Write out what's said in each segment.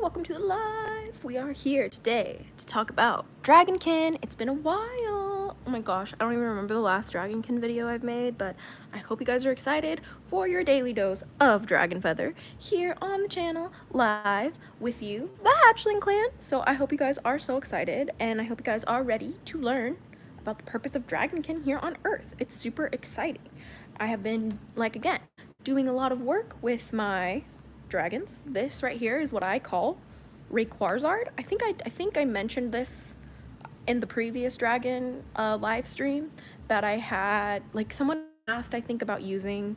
Welcome to the live. We are here today to talk about dragonkin. It's been a while. Oh my gosh, I don't even remember the last dragonkin video I've made, but I hope you guys are excited for your daily dose of dragon feather here on the channel live with you, the Hatchling clan. So I hope you guys are so excited, and I hope you guys are ready to learn about the purpose of dragonkin here on Earth. It's super exciting. I have been, again, doing a lot of work with my dragons. This right here is what I call Rayquarzard. I think I mentioned this in the previous dragon live stream that I had. Someone asked, I think, about using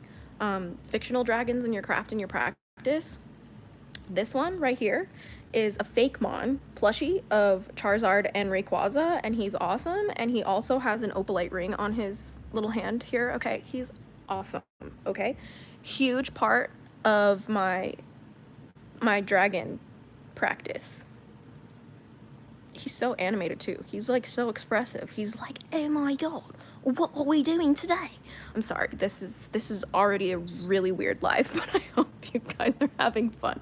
fictional dragons in your craft and your practice. This one right here is a fake Mon plushie of Charizard and Rayquaza, and he's awesome. And he also has an opalite ring on his little hand here. Okay, he's awesome. Okay, huge part of my dragon practice. He's so animated too. He's like so expressive. He's like, oh my god, what are we doing today? I'm sorry, this is already a really weird live, but I hope you guys are having fun.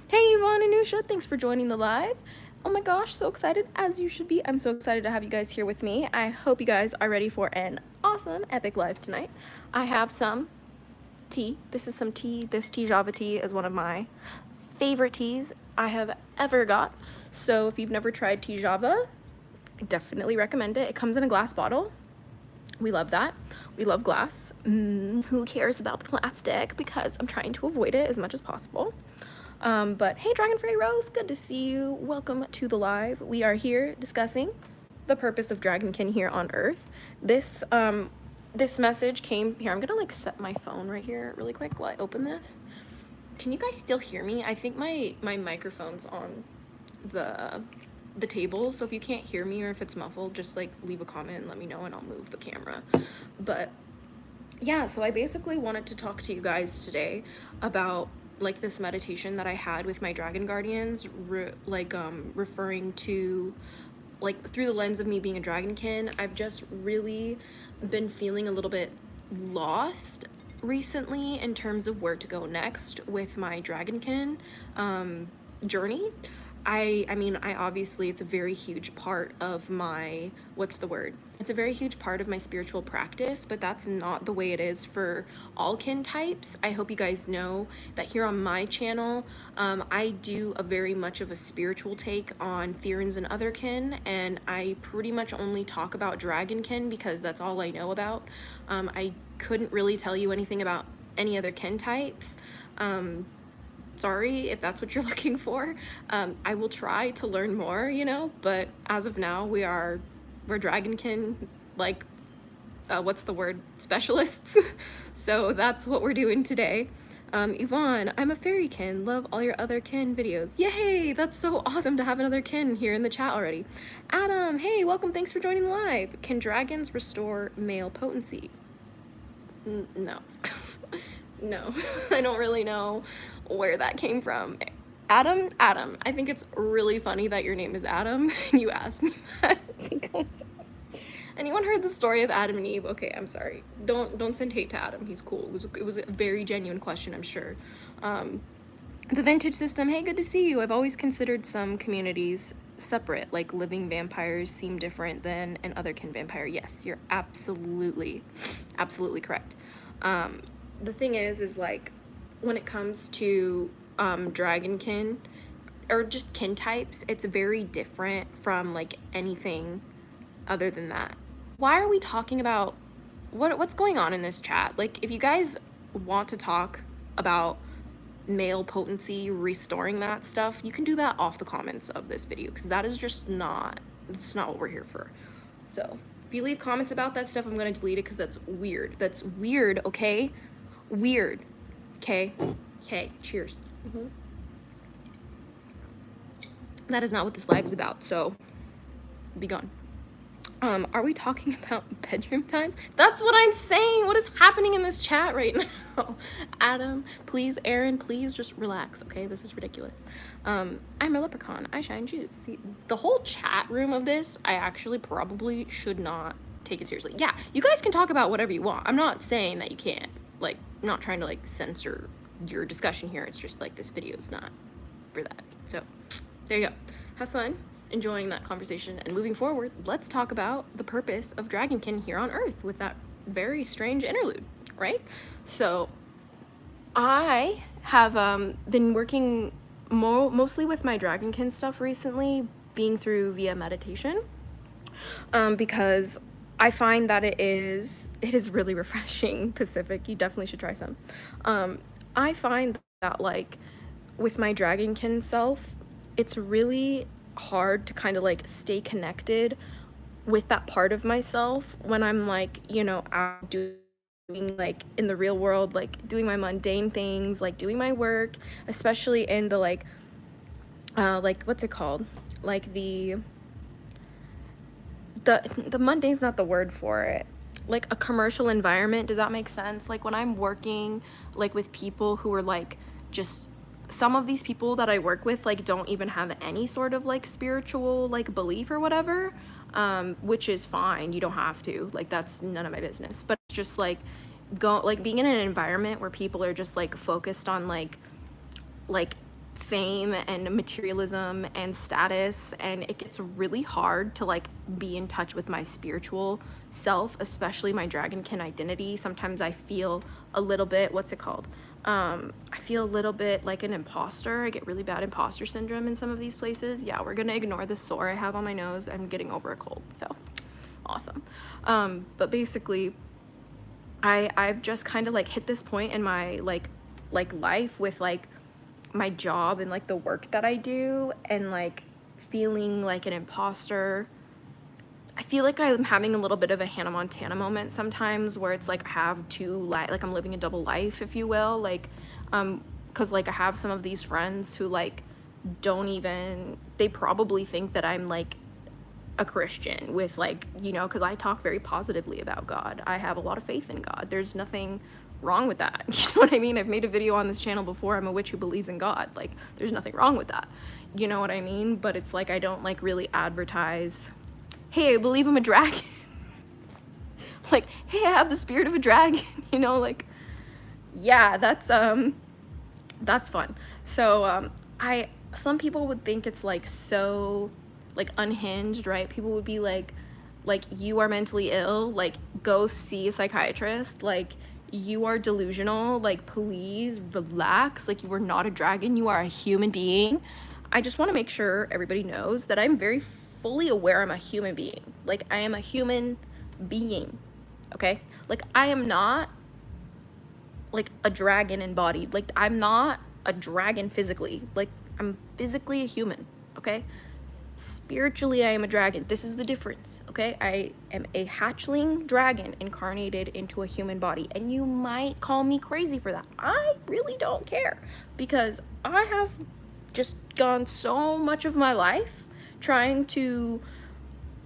Hey Yvonne and Nusha, thanks for joining the live. Oh my gosh, so excited, as you should be. I'm so excited to have you guys here with me. I hope you guys are ready for an awesome epic live tonight. I have some tea. This is some tea. This tea Java tea is one of my favorite teas I have ever got. So if you've never tried tea Java, I definitely recommend it. It comes in a glass bottle. We love that. We love glass. Who cares about the plastic? Because I'm trying to avoid it as much as possible. But hey, Dragon Fairy Rose, good to see you. Welcome to the live. We are here discussing the purpose of dragonkin here on Earth. This message came here. I'm gonna set my phone right here really quick while I open this. Can you guys still hear me? I think my microphone's on the table, so if you can't hear me or if it's muffled, just leave a comment and let me know and I'll move the camera. But yeah, so I basically wanted to talk to you guys today about this meditation that I had with my dragon guardians, referring to through the lens of me being a dragonkin. I've just really been feeling a little bit lost recently in terms of where to go next with my dragonkin journey. I mean, obviously, it's a very huge part of my, it's a very huge part of my spiritual practice, but that's not the way it is for all kin types. I hope you guys know that here on my channel, I do a very much of a spiritual take on Therans and other kin, and I pretty much only talk about dragonkin because that's all I know about. I couldn't really tell you anything about any other kin types. Sorry if that's what you're looking for. I will try to learn more, but as of now, we're dragonkin, specialists. So that's what we're doing today. Yvonne, I'm a fairykin, love all your other kin videos. Yay, that's so awesome to have another kin here in the chat already. Adam, hey, welcome, thanks for joining the live. Can dragons restore male potency? No. No, I don't really know where that came from. Adam, I think it's really funny that your name is Adam and you asked me that because anyone heard the story of Adam and Eve? Okay, I'm sorry. Don't send hate to Adam. He's cool. It was a very genuine question, I'm sure. The vintage system, hey, good to see you. I've always considered some communities separate, like living vampires seem different than an otherkin vampire. Yes, you're absolutely correct. The thing is when it comes to dragonkin or just kin types, it's very different from anything other than that. Why are we talking about what's going on in this chat? If you guys want to talk about male potency, restoring that stuff, you can do that off the comments of this video, because that is just not what we're here for. So if you leave comments about that stuff, I'm gonna delete it because that's weird. That's weird, okay? Weird. Okay, cheers. That is not what this live is about, so be gone. Are we talking about bedroom times? That's what I'm saying. What is happening in this chat right now? Adam, please, Aaron, please just relax, okay? This is ridiculous. I'm a leprechaun. I shine shoes. See, the whole chat room of this, I actually probably should not take it seriously. Yeah, you guys can talk about whatever you want. I'm not saying that you can't. I'm not trying to censor your discussion here. It's just this video is not for that. So there you go. Have fun enjoying that conversation. And moving forward, let's talk about the purpose of dragonkin here on Earth with that very strange interlude, right? So I have been working mostly with my dragonkin stuff recently, being through via meditation, because I find that it is really refreshing. Pacific, you definitely should try some. I find that, like, with my dragonkin self, it's really hard to kind of like stay connected with that part of myself when I'm, like, you know, out doing, like, in the real world, like doing my mundane things, like doing my work, especially in the like what's it called, like the mundane's not the word for it, like a commercial environment. Does that make sense? Like when I'm working like with people who are like, just some of these people that I work with like don't even have any sort of like spiritual like belief or whatever, which is fine. You don't have to, like, that's none of my business. But it's just like being in an environment where people are just like focused on like fame and materialism and status, and it gets really hard to like be in touch with my spiritual self, especially my dragonkin identity. Sometimes I feel a little bit, what's it called, I feel a little bit like an imposter. I get really bad imposter syndrome in some of these places. Yeah, we're gonna ignore the sore I have on my nose. I'm getting over a cold, so awesome. But basically I've just kind of like hit this point in my like life with like my job and like the work that I do, and like feeling like an imposter. I feel like I'm having a little bit of a Hannah Montana moment sometimes, where it's like I have two like I'm living a double life, if you will, like because like I have some of these friends who like don't even, they probably think that I'm like a Christian with, like, you know, because I talk very positively about God. I have a lot of faith in God. There's nothing wrong with that. You know what I mean? I've made a video on this channel before. I'm a witch who believes in God. Like, there's nothing wrong with that. You know what I mean? But it's like I don't like really advertise, hey, I believe I'm a dragon. Like, hey, I have the spirit of a dragon. You know, like, yeah, that's fun. So some people would think it's like so like unhinged, right? People would be like you are mentally ill, like go see a psychiatrist, like you are delusional, like please relax, like you are not a dragon, you are a human being. I just want to make sure everybody knows that I'm very fully aware I'm a human being. Like I am a human being, okay? Like I am not like a dragon embodied. Like I'm not a dragon physically. Like I'm physically a human, okay? Spiritually, I am a dragon. This is the difference, okay? I am a hatchling dragon incarnated into a human body, and you might call me crazy for that. I really don't care, because I have just gone so much of my life trying to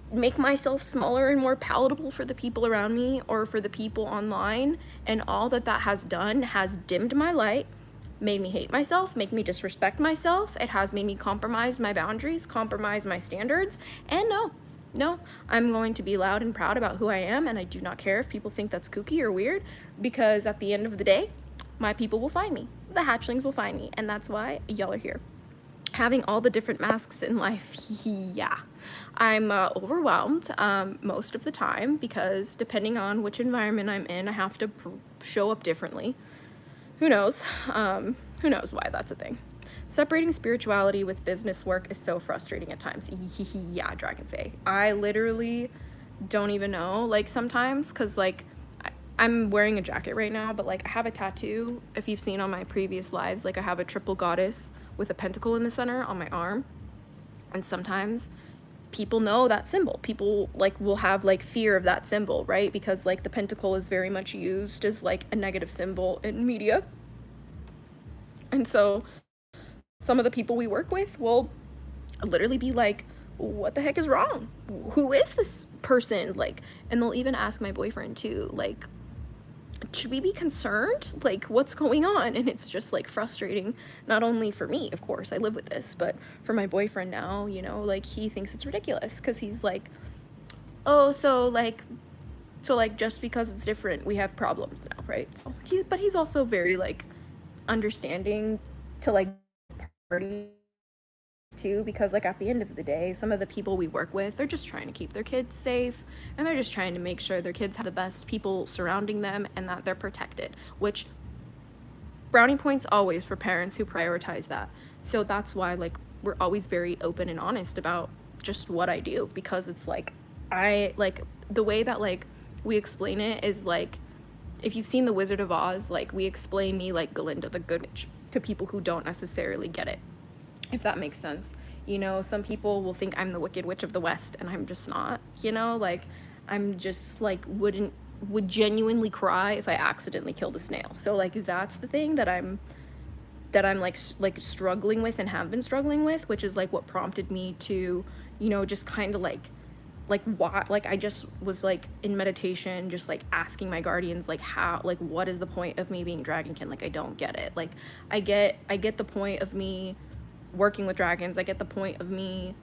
make myself smaller and more palatable for the people around me or for the people online, and all that has done has dimmed my light, made me hate myself, make me disrespect myself. It has made me compromise my boundaries, compromise my standards. And no, I'm going to be loud and proud about who I am, and I do not care if people think that's kooky or weird, because at the end of the day, my people will find me. The hatchlings will find me, and that's why y'all are here. Having all the different masks in life, yeah. I'm overwhelmed most of the time, because depending on which environment I'm in, I have to show up differently. Who knows? Who knows why that's a thing. Separating spirituality with business work is so frustrating at times. Yeah, Dragon Fae. I literally don't even know, like, sometimes, because, like, I'm wearing a jacket right now, but, like, I have a tattoo. If you've seen on my previous lives, like, I have a triple goddess with a pentacle in the center on my arm. And sometimes people know that symbol. People like will have like fear of that symbol, right? Because like the pentacle is very much used as like a negative symbol in media. And so some of the people we work with will literally be like, what the heck is wrong? Who is this person? Like, and they'll even ask my boyfriend too, like, should we be concerned? Like, what's going on? And it's just like frustrating, not only for me, of course, I live with this, but for my boyfriend now, you know, like he thinks it's ridiculous, because he's like, oh, so like just because it's different, we have problems now, right? So but he's also very like understanding to like party too, because like at the end of the day, some of the people we work with, they're just trying to keep their kids safe, and they're just trying to make sure their kids have the best people surrounding them and that they're protected, which brownie points always for parents who prioritize that. So that's why like we're always very open and honest about just what I do, because it's like I like the way that like we explain it is like, if you've seen The Wizard of Oz, like we explain me like Glinda the Good Witch to people who don't necessarily get it, if that makes sense. You know, some people will think I'm the Wicked Witch of the West, and I'm just not, you know, like I'm just like would genuinely cry if I accidentally killed a snail. So like that's the thing that I'm like struggling with and have been struggling with, which is like what prompted me to, you know, just kind of like why, like I just was like in meditation just like asking my guardians like how, like what is the point of me being dragonkin? Like I don't get it. Like I get the point of me working with dragons, I get the point of me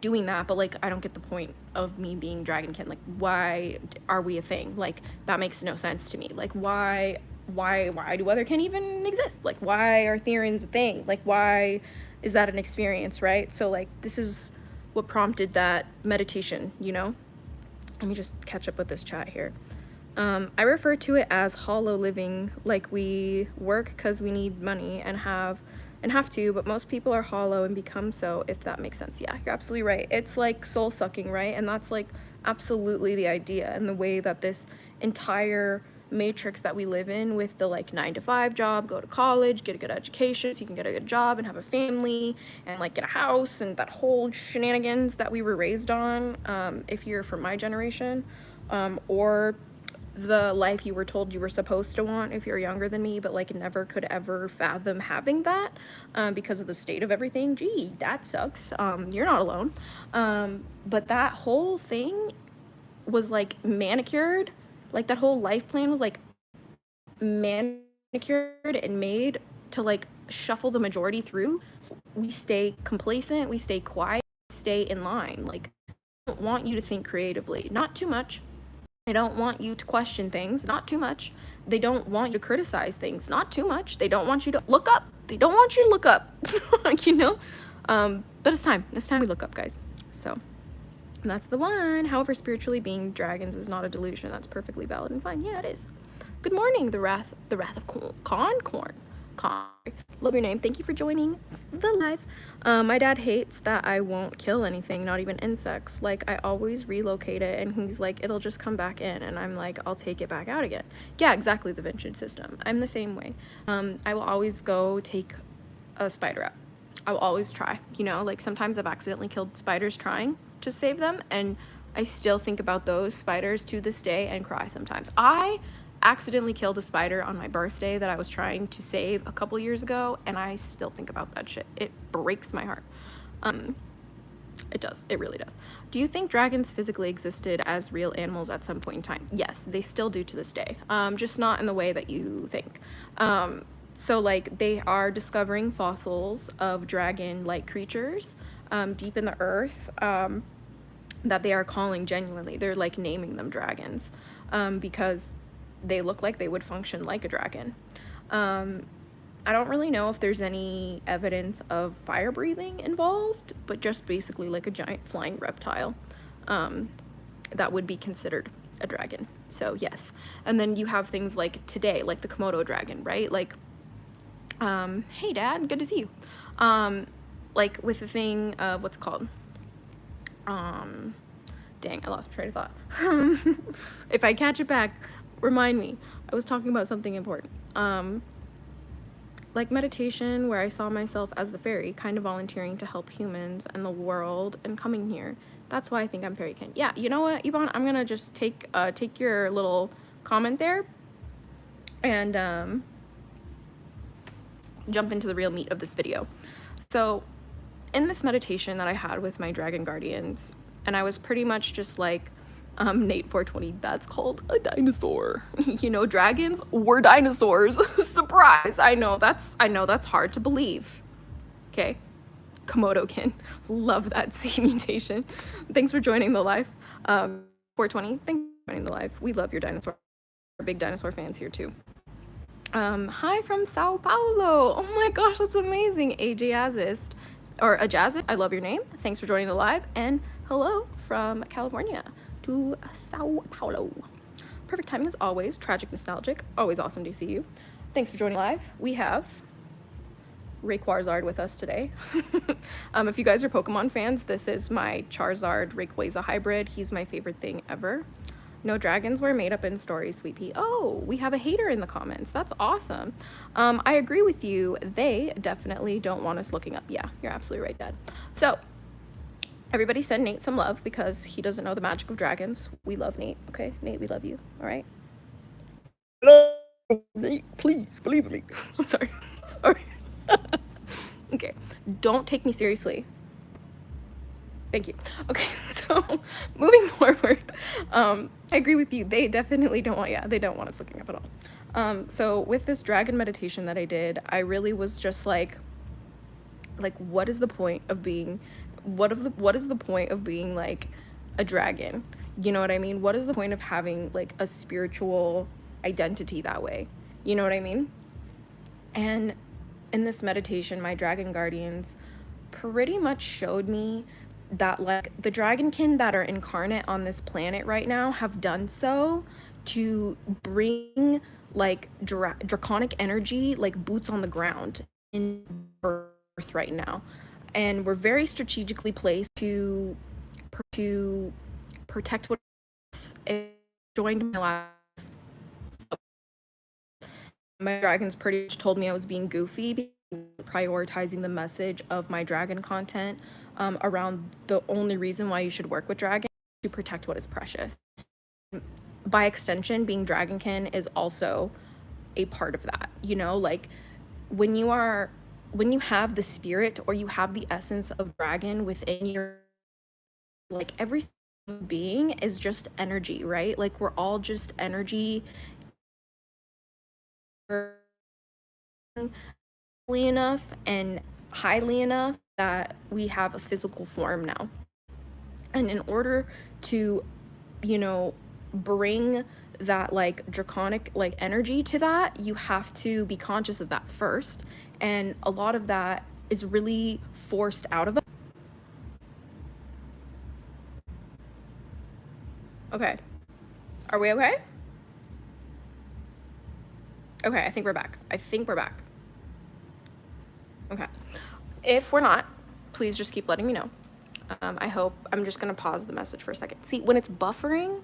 doing that, but like I don't get the point of me being dragonkin. Like why are we a thing? Like that makes no sense to me. Like why do other kin even exist? Like why are Therans a thing? Like why is that an experience, right? So like this is what prompted that meditation, you know? Let me just catch up with this chat here. I refer to it as hollow living, like we work because we need money and have to, but most people are hollow and become so, if that makes sense. Yeah, you're absolutely right. It's like soul sucking, right? And that's like absolutely the idea, and the way that this entire matrix that we live in with the like 9-to-5 job, go to college, get a good education so you can get a good job and have a family and like get a house, and that whole shenanigans that we were raised on, if you're from my generation, or the life you were told you were supposed to want if you're younger than me, but like never could ever fathom having that, because of the state of everything. Gee, that sucks. You're not alone. But that whole thing was like manicured, like that whole life plan was like manicured and made to like shuffle the majority through. So we stay complacent, we stay quiet, we stay in line. Like I don't want you to think creatively, not too much. They don't want you to question things, not too much. They don't want you to criticize things, not too much. They don't want you to look up. They don't want you to look up, you know? But it's time. It's time we look up, guys. So that's the one. However, spiritually being dragons is not a delusion. That's perfectly valid and fine. Yeah, it is. Good morning, the wrath of Corn. Love your name. Thank you for joining the live. My dad hates that I won't kill anything, not even insects. Like I always relocate it, and he's like, it'll just come back in, and I'm like, I'll take it back out again. Yeah, exactly, the Vincent system. I'm the same way. I will always go take a spider out. I will always try, you know, like sometimes I've accidentally killed spiders trying to save them, and I still think about those spiders to this day and cry sometimes. I accidentally killed a spider on my birthday that I was trying to save a couple years ago, and I still think about that shit. It breaks my heart. It does. It really does. Do you think dragons physically existed as real animals at some point in time? Yes, they still do to this day. Just not in the way that you think. So like they are discovering fossils of dragon-like creatures deep in the earth, that they are calling genuinely. They're like naming them dragons, because they look like they would function like a dragon. I don't really know if there's any evidence of fire breathing involved, but just basically like a giant flying reptile that would be considered a dragon. So yes. And then you have things like today, like the Komodo dragon, right? Like, hey dad, good to see you. Like with the thing of what's it called? Dang, I lost my train of thought. If I catch it back, remind me. I was talking about something important. Like meditation, where I saw myself as the fairy, kind of volunteering to help humans and the world and coming here. That's why I think I'm fairykin. Yeah, you know what, Yvonne? I'm gonna just take your little comment there and jump into the real meat of this video. So in this meditation that I had with my dragon guardians, and I was pretty much just like, Nate 420, that's called a dinosaur. You know, dragons were dinosaurs. Surprise. I know that's hard to believe. Okay. Komodo-kin. Love that C mutation. Thanks for joining the live. 420, thanks for joining the live. We love your dinosaur. We're big dinosaur fans here too. Hi from Sao Paulo. Oh my gosh, that's amazing. AJ Azist. or Ajazit, I love your name. Thanks for joining the live. And hello from California to Sao Paulo. Perfect timing as always. Tragic nostalgic. Always awesome to see you. Thanks for joining live. We have Rayquarzard with us today. If you guys are Pokemon fans, this is my Charizard Rayquaza hybrid. He's my favorite thing ever. No dragons were made up in stories, Sweet Pea. Oh, we have a hater in the comments. That's awesome. I agree with you. They definitely don't want us looking up. Yeah, you're absolutely right, Dad. So everybody send Nate some love because he doesn't know the magic of dragons. We love Nate. Okay, Nate, we love you. All right. Hello, Nate, please believe in me. I'm sorry. Sorry. Okay, don't take me seriously. Thank you. Okay, so moving forward, I agree with you. They definitely don't want, they don't want us looking up at all. So with this dragon meditation that I did, I really was just like, what is the point of being, what is the point of being like a dragon? You know what I mean? What is the point of having like a spiritual identity that way? You know what I mean? And in this meditation, my dragon guardians pretty much showed me that like the dragonkin that are incarnate on this planet right now have done so to bring like draconic energy, like boots on the ground in Earth right now. And we're very strategically placed to protect what joined my life. My dragons pretty much told me I was being goofy, prioritizing the message of my dragon content around the only reason why you should work with dragons to protect what is precious. By extension, being dragonkin is also a part of that, you know, like when you have the spirit or you have the essence of dragon within your, like every being is just energy, right? Like we're all just energy enough and highly enough that we have a physical form now. And in order to, you know, bring that like draconic like energy to that, you have to be conscious of that first. And a lot of that is really forced out of us. Okay. Are we okay? Okay, I think we're back. Okay. If we're not, please just keep letting me know. I hope, I'm just gonna pause the message for a second. See, when it's buffering,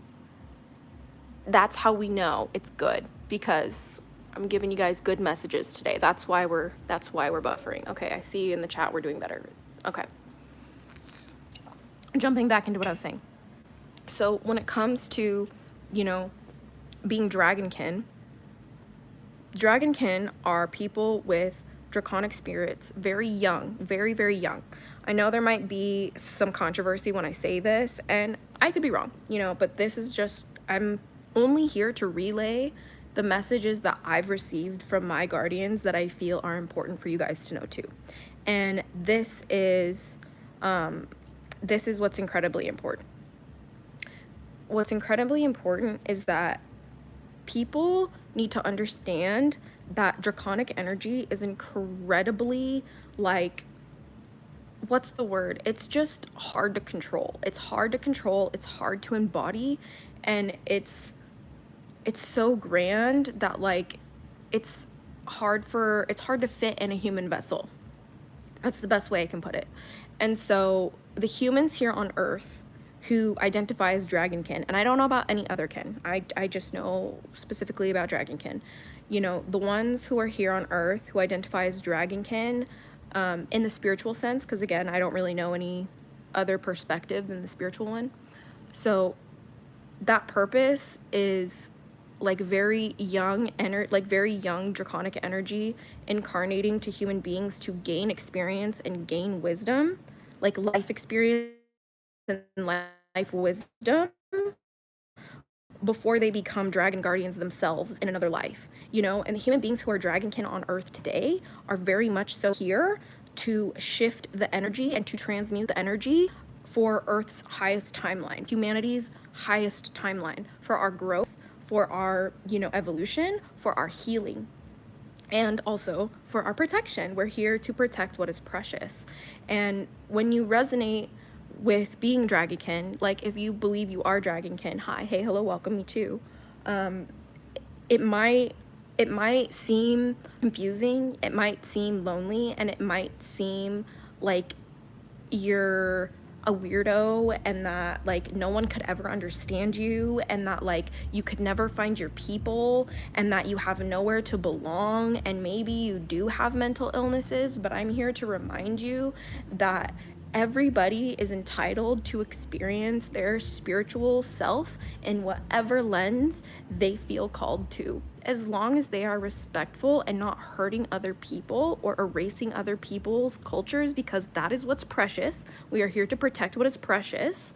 that's how we know it's good, because I'm giving you guys good messages today. That's why we're buffering. Okay, I see you in the chat, we're doing better. Okay. Jumping back into what I was saying. So when it comes to, you know, being dragonkin are people with draconic spirits, very young, very, very young. I know there might be some controversy when I say this, and I could be wrong, you know, but this is just, I'm only here to relay the messages that I've received from my guardians that I feel are important for you guys to know too. And this is what's incredibly important. What's incredibly important is that people need to understand that draconic energy is incredibly, like, what's the word? It's just hard to control. It's hard to control, it's hard to embody, and it's so grand that like it's hard to fit in a human vessel. That's the best way I can put it. And so the humans here on Earth who identify as dragonkin, and I don't know about any other kin, I just know specifically about dragonkin. You know, the ones who are here on Earth who identify as dragonkin in the spiritual sense, because again, I don't really know any other perspective than the spiritual one. So that purpose is like very young draconic energy incarnating to human beings to gain experience and gain wisdom, like life experience and life wisdom, before they become dragon guardians themselves in another life, you know. And the human beings who are dragonkin on Earth today are very much so here to shift the energy and to transmute the energy for Earth's highest timeline, humanity's highest timeline, for our growth, for our, you know, evolution, for our healing. and also for our protection. We're here to protect what is precious. And when you resonate with being dragonkin, like if you believe you are dragonkin, hi, hey, hello, welcome, me too. It might seem confusing, it might seem lonely, and it might seem like you're a weirdo and that like no one could ever understand you, and that like you could never find your people, and that you have nowhere to belong, and maybe you do have mental illnesses. But I'm here to remind you that everybody is entitled to experience their spiritual self in whatever lens they feel called to, as long as they are respectful and not hurting other people or erasing other people's cultures, because that is what's precious. We are here to protect what is precious,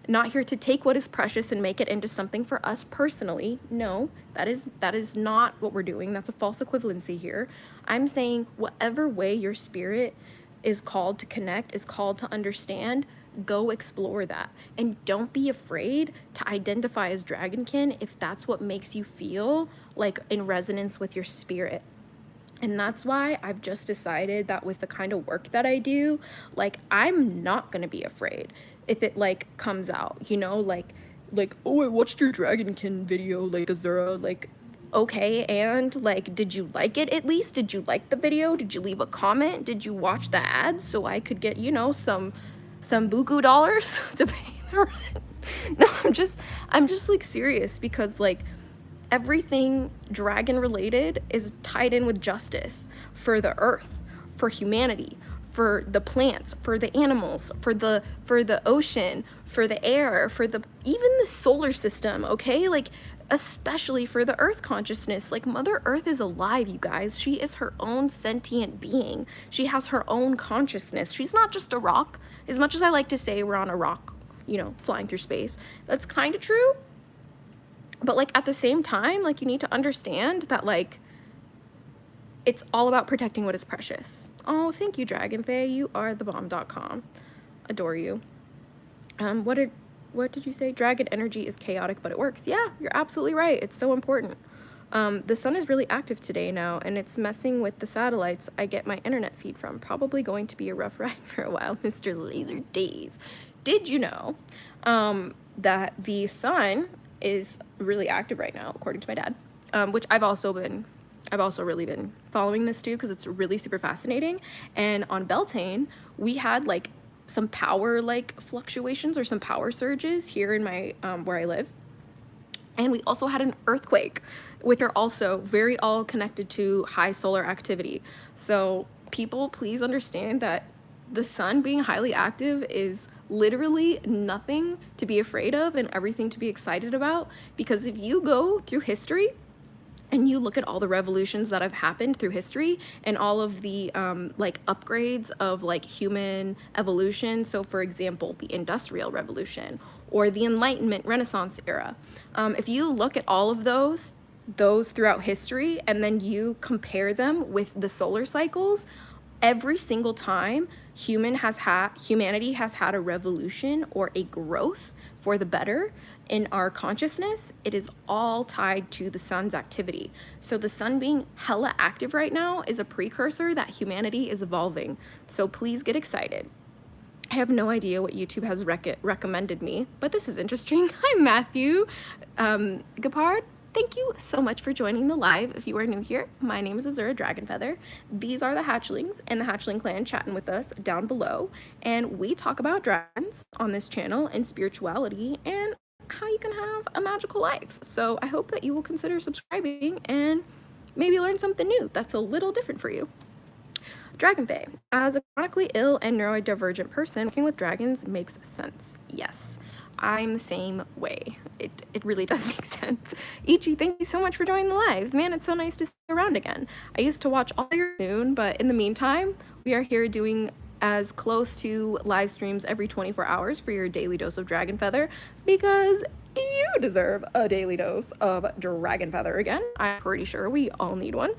not here to take what is precious and make it into something for us personally. No, that is not what we're doing. That's a false equivalency here. I'm saying whatever way your spirit is called to connect, is called to understand, go explore that. And don't be afraid to identify as dragonkin if that's what makes you feel like in resonance with your spirit. And that's why I've just decided that with the kind of work that I do, like I'm not gonna be afraid if it like comes out, you know, like, oh, I watched your dragonkin video, like, is there a like, okay, and like, did you like it? At least did you like the video? Did you leave a comment? Did you watch the ads so I could get, you know, some buku dollars to pay the rent? No, I'm just like serious, because like everything dragon related is tied in with justice for the earth, for humanity, for the plants, for the animals, for the ocean, for the air, for the even the solar system, okay? Like especially for the earth consciousness. Like Mother Earth is alive, you guys. She is her own sentient being. She has her own consciousness. She's not just a rock. As much as I like to say we're on a rock, you know, flying through space, that's kind of true. But like at the same time, like you need to understand that like it's all about protecting what is precious. Oh, thank you, Dragonfae. You are the bomb.com. Adore you. What did you say? Dragon energy is chaotic, but it works. Yeah, you're absolutely right. It's so important. The sun is really active today now, and it's messing with the satellites I get my internet feed from. Probably going to be a rough ride for a while, Mr. Laser Days. Did you know that the sun is really active right now, according to my dad, which I've also really been following this too, because it's really super fascinating. And on Beltane, we had like some power like fluctuations or some power surges here in my where I live. And we also had an earthquake, which are also very all connected to high solar activity. So people, please understand that the sun being highly active is literally nothing to be afraid of and everything to be excited about. Because if you go through history and you look at all the revolutions that have happened through history and all of the like upgrades of like human evolution, so for example the Industrial Revolution or the Enlightenment Renaissance era, if you look at all of those throughout history and then you compare them with the solar cycles, every single time humanity has had a revolution or a growth for the better in our consciousness, it is all tied to the sun's activity. So the sun being hella active right now is a precursor that humanity is evolving. So please get excited. I have no idea what YouTube has recommended me, but this is interesting. Hi, Matthew Gapard. Thank you so much for joining the live. If you are new here, my name is Azura Dragonfeather. These are the hatchlings and the hatchling clan chatting with us down below. And we talk about dragons on this channel and spirituality and how you can have a magical life. So I hope that you will consider subscribing and maybe learn something new that's a little different for you. Dragonfae. As a chronically ill and neurodivergent person, working with dragons makes sense. Yes. I'm the same way. It really does make sense. Ichi, thank you so much for joining the live. Man, it's so nice to see you around again. I used to watch all your noon, but in the meantime, we are here doing as close to live streams every 24 hours for your daily dose of Dragon Feather, because you deserve a daily dose of Dragon Feather again. I'm pretty sure we all need one.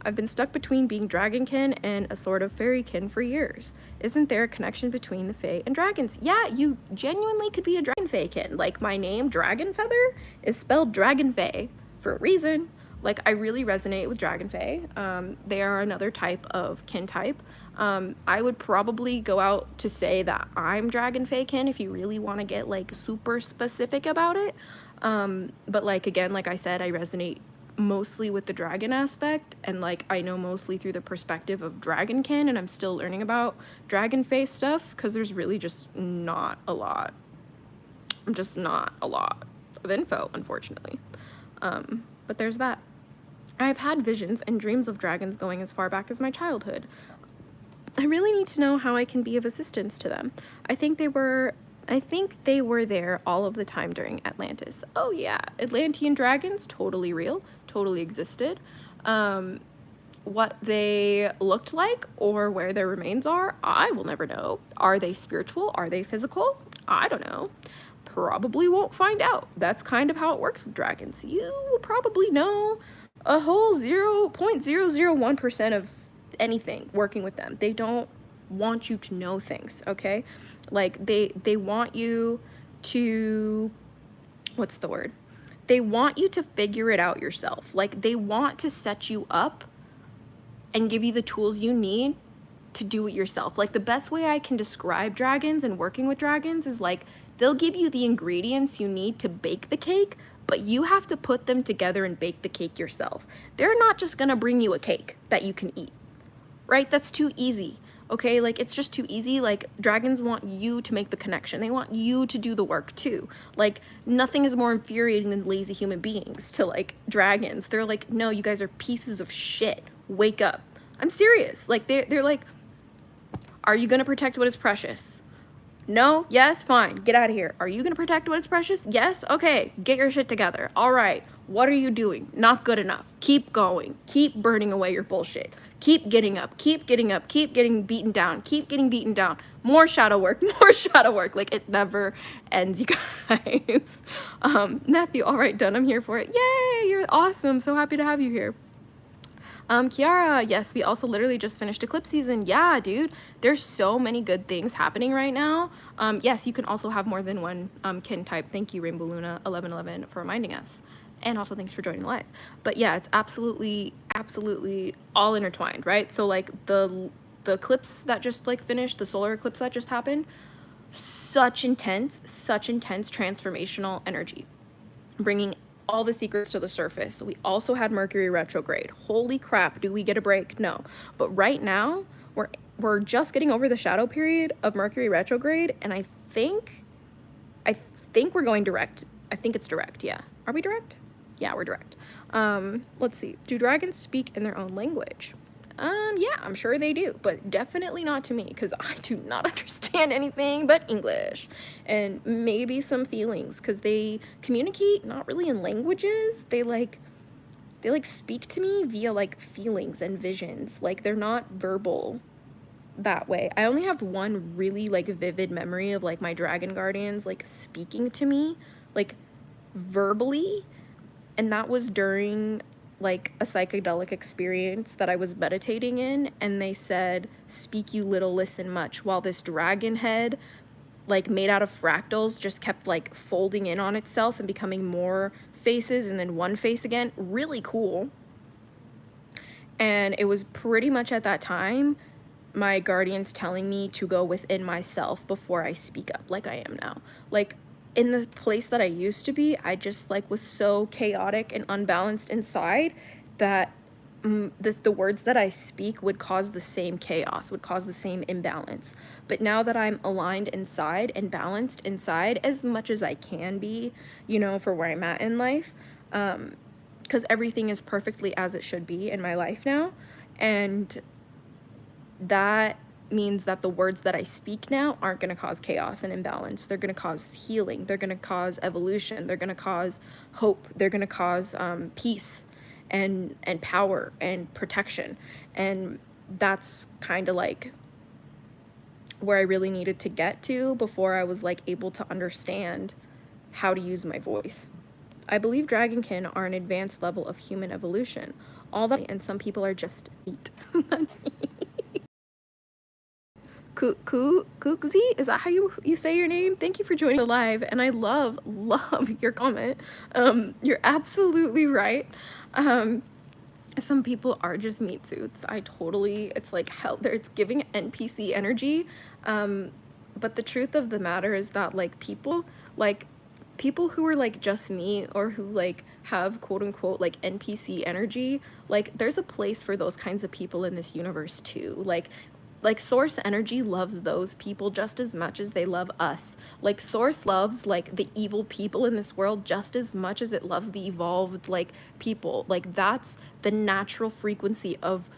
I've been stuck between being dragonkin and a sort of fairykin for years. Isn't there a connection between the fae and dragons? Yeah, you genuinely could be a dragonfaekin. Like my name, Dragon Feather, is spelled Dragonfae for a reason. Like, I really resonate with Dragonfae. They are another type of kin type. I would probably go out to say that I'm Dragonfae kin if you really want to get like super specific about it. But like, again, like I said, I resonate mostly with the dragon aspect, and like I know mostly through the perspective of dragonkin, and I'm still learning about Dragonfae stuff because there's really just not a lot. Just not a lot of info, unfortunately. But there's that. I've had visions and dreams of dragons going as far back as my childhood. I really need to know how I can be of assistance to them. I think they were there all of the time during Atlantis. Oh yeah, Atlantean dragons, totally real, totally existed. What they looked like or where their remains are, I will never know. Are they spiritual? Are they physical? I don't know. Probably won't find out. That's kind of how it works with dragons. You will probably know a whole 0.001% of anything working with them. They don't want you to know things, okay? Like they want you to, what's the word? They want you to figure it out yourself. Like they want to set you up and give you the tools you need to do it yourself. Like the best way I can describe dragons and working with dragons is like they'll give you the ingredients you need to bake the cake, but you have to put them together and bake the cake yourself. They're not just gonna bring you a cake that you can eat, right? That's too easy, okay? Like it's just too easy. Like dragons want you to make the connection. They want you to do the work too. Like nothing is more infuriating than lazy human beings to like dragons. They're like, no, you guys are pieces of shit. Wake up. I'm serious. Like they're like, are you gonna protect what is precious? No? Yes? Fine. Get out of here. Are you going to protect what is precious? Yes? Okay. Get your shit together. All right. What are you doing? Not good enough. Keep going. Keep burning away your bullshit. Keep getting up. Keep getting up. Keep getting beaten down. Keep getting beaten down. More shadow work. More shadow work. Like, it never ends, you guys. Matthew, all right, done. I'm here for it. Yay! You're awesome. So happy to have you here. Kiara, yes, we also literally just finished eclipse season. Yeah, dude, there's so many good things happening right now. Yes, you can also have more than one kin type. Thank you, Rainbow Luna 1111, for reminding us. And also thanks for joining live. But yeah, it's absolutely all intertwined, right? So like the eclipse that just like finished, the solar eclipse that just happened, such intense transformational energy, bringing all the secrets to the surface. We also had Mercury retrograde. Holy crap, do we get a break? No. But right now, we're just getting over the shadow period of Mercury retrograde, and I think we're going direct. I think it's direct, yeah. Are we direct? Yeah, we're direct. Let's see. Do dragons speak in their own language? Yeah, I'm sure they do, but definitely not to me, because I do not understand anything but English and maybe some feelings, because they communicate not really in languages. They speak to me via like feelings and visions. Like they're not verbal that way. I only have one really like vivid memory of like my dragon guardians like speaking to me like verbally, and that was during like a psychedelic experience that I was meditating in, and they said, "Speak you little, listen much," while this dragon head like made out of fractals just kept like folding in on itself and becoming more faces and then one face again. Really cool. And it was pretty much at that time my guardians telling me to go within myself before I speak up like I am now. Like in the place that I used to be, I just like was so chaotic and unbalanced inside that the words that I speak would cause the same chaos, would cause the same imbalance. But now that I'm aligned inside and balanced inside as much as I can be, you know, for where I'm at in life, because everything is perfectly as it should be in my life now, and that means that the words that I speak now aren't going to cause chaos and imbalance. They're going to cause healing. They're going to cause evolution. They're going to cause hope. They're going to cause peace and power and protection. And that's kind of like where I really needed to get to before I was like able to understand how to use my voice. I believe dragonkin are an advanced level of human evolution. All that, and some people are just meat. Kukuzi, is that how you say your name? Thank you for joining the live, and I love your comment. You're absolutely right. Some people are just meat suits. It's like hell, it's giving NPC energy. But the truth of the matter is that like people who are like just me, or who like have quote unquote like NPC energy, like there's a place for those kinds of people in this universe too. Like source energy loves those people just as much as they love us. Like source loves like the evil people in this world just as much as it loves the evolved like people. Like that's the natural frequency of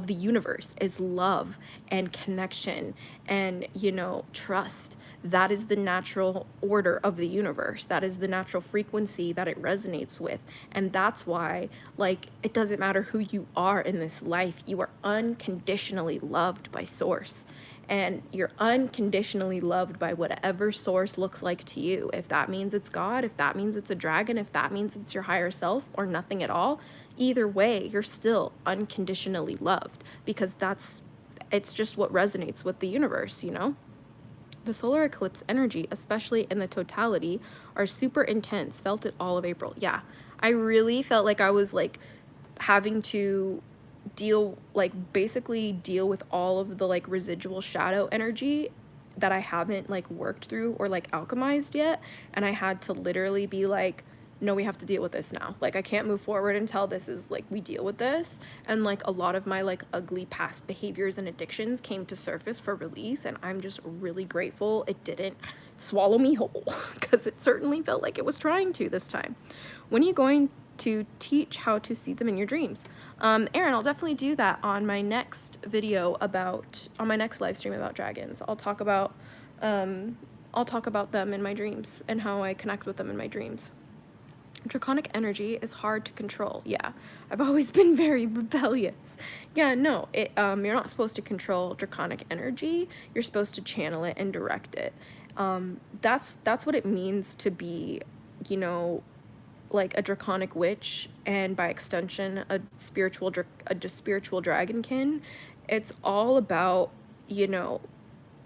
the universe, is love and connection and, you know, trust. That is the natural order of the universe. That is the natural frequency that it resonates with. And that's why, like, it doesn't matter who you are in this life, you are unconditionally loved by source. And you're unconditionally loved by whatever source looks like to you. If that means it's God, if that means it's a dragon, if that means it's your higher self, or nothing at all, either way, you're still unconditionally loved, because it's just what resonates with the universe, you know? The solar eclipse energy, especially in the totality, are super intense. Felt it all of April. Yeah, I really felt like I was like having to basically deal with all of the like residual shadow energy that I haven't like worked through or like alchemized yet. And I had to literally be like, no, we have to deal with this now. Like, I can't move forward until this is like, we deal with this. And like a lot of my like ugly past behaviors and addictions came to surface for release. And I'm just really grateful it didn't swallow me whole, because it certainly felt like it was trying to this time. When are you going to teach how to see them in your dreams? Aaron, I'll definitely do that on my next video on my next live stream about dragons. I'll talk about them in my dreams and how I connect with them in my dreams. Draconic energy is hard to control. Yeah, I've always been very rebellious. Yeah, no, you're not supposed to control draconic energy. You're supposed to channel it and direct it. That's what it means to be, you know, like a draconic witch, and by extension a spiritual dragonkin. It's all about, you know,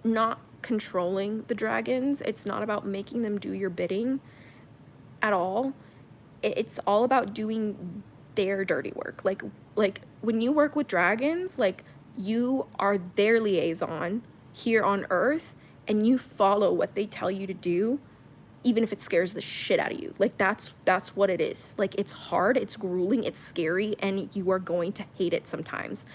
not controlling the dragons. It's not about making them do your bidding at all. It's all about doing their dirty work. Like when you work with dragons, like you are their liaison here on earth, and you follow what they tell you to do, even if it scares the shit out of you. Like that's what it is. Like, it's hard, it's grueling, it's scary, and you are going to hate it sometimes.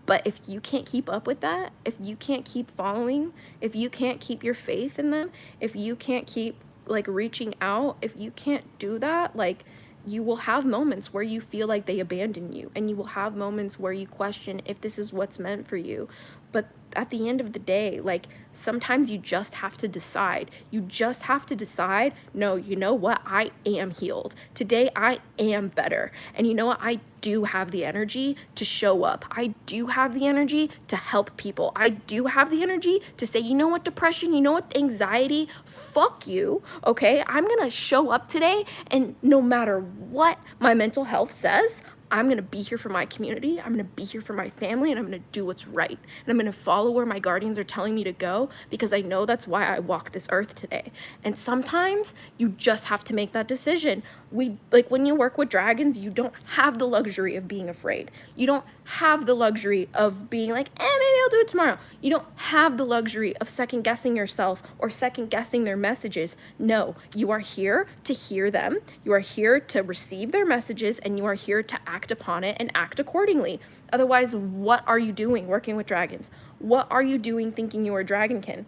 But if you can't keep up with that, if you can't keep following, if you can't keep your faith in them, if you can't keep like reaching out, if you can't do that, like, you will have moments where you feel like they abandon you, and you will have moments where you question if this is what's meant for you. But at the end of the day, like, sometimes you just have to decide. You just have to decide, no, you know what? I am healed. Today I am better. And you know what? I do have the energy to show up. I do have the energy to help people. I do have the energy to say, you know what, depression, you know what, anxiety, fuck you, okay? I'm gonna show up today, and no matter what my mental health says, I'm going to be here for my community, I'm going to be here for my family, and I'm going to do what's right. And I'm going to follow where my guardians are telling me to go, because I know that's why I walk this earth today. And sometimes you just have to make that decision. When you work with dragons, you don't have the luxury of being afraid. You don't have the luxury of being like, maybe I'll do it tomorrow. You don't have the luxury of second guessing yourself or second guessing their messages. No, you are here to hear them. You are here to receive their messages, and you are here to act upon it and act accordingly. Otherwise, what are you doing working with dragons? What are you doing thinking you are a dragonkin?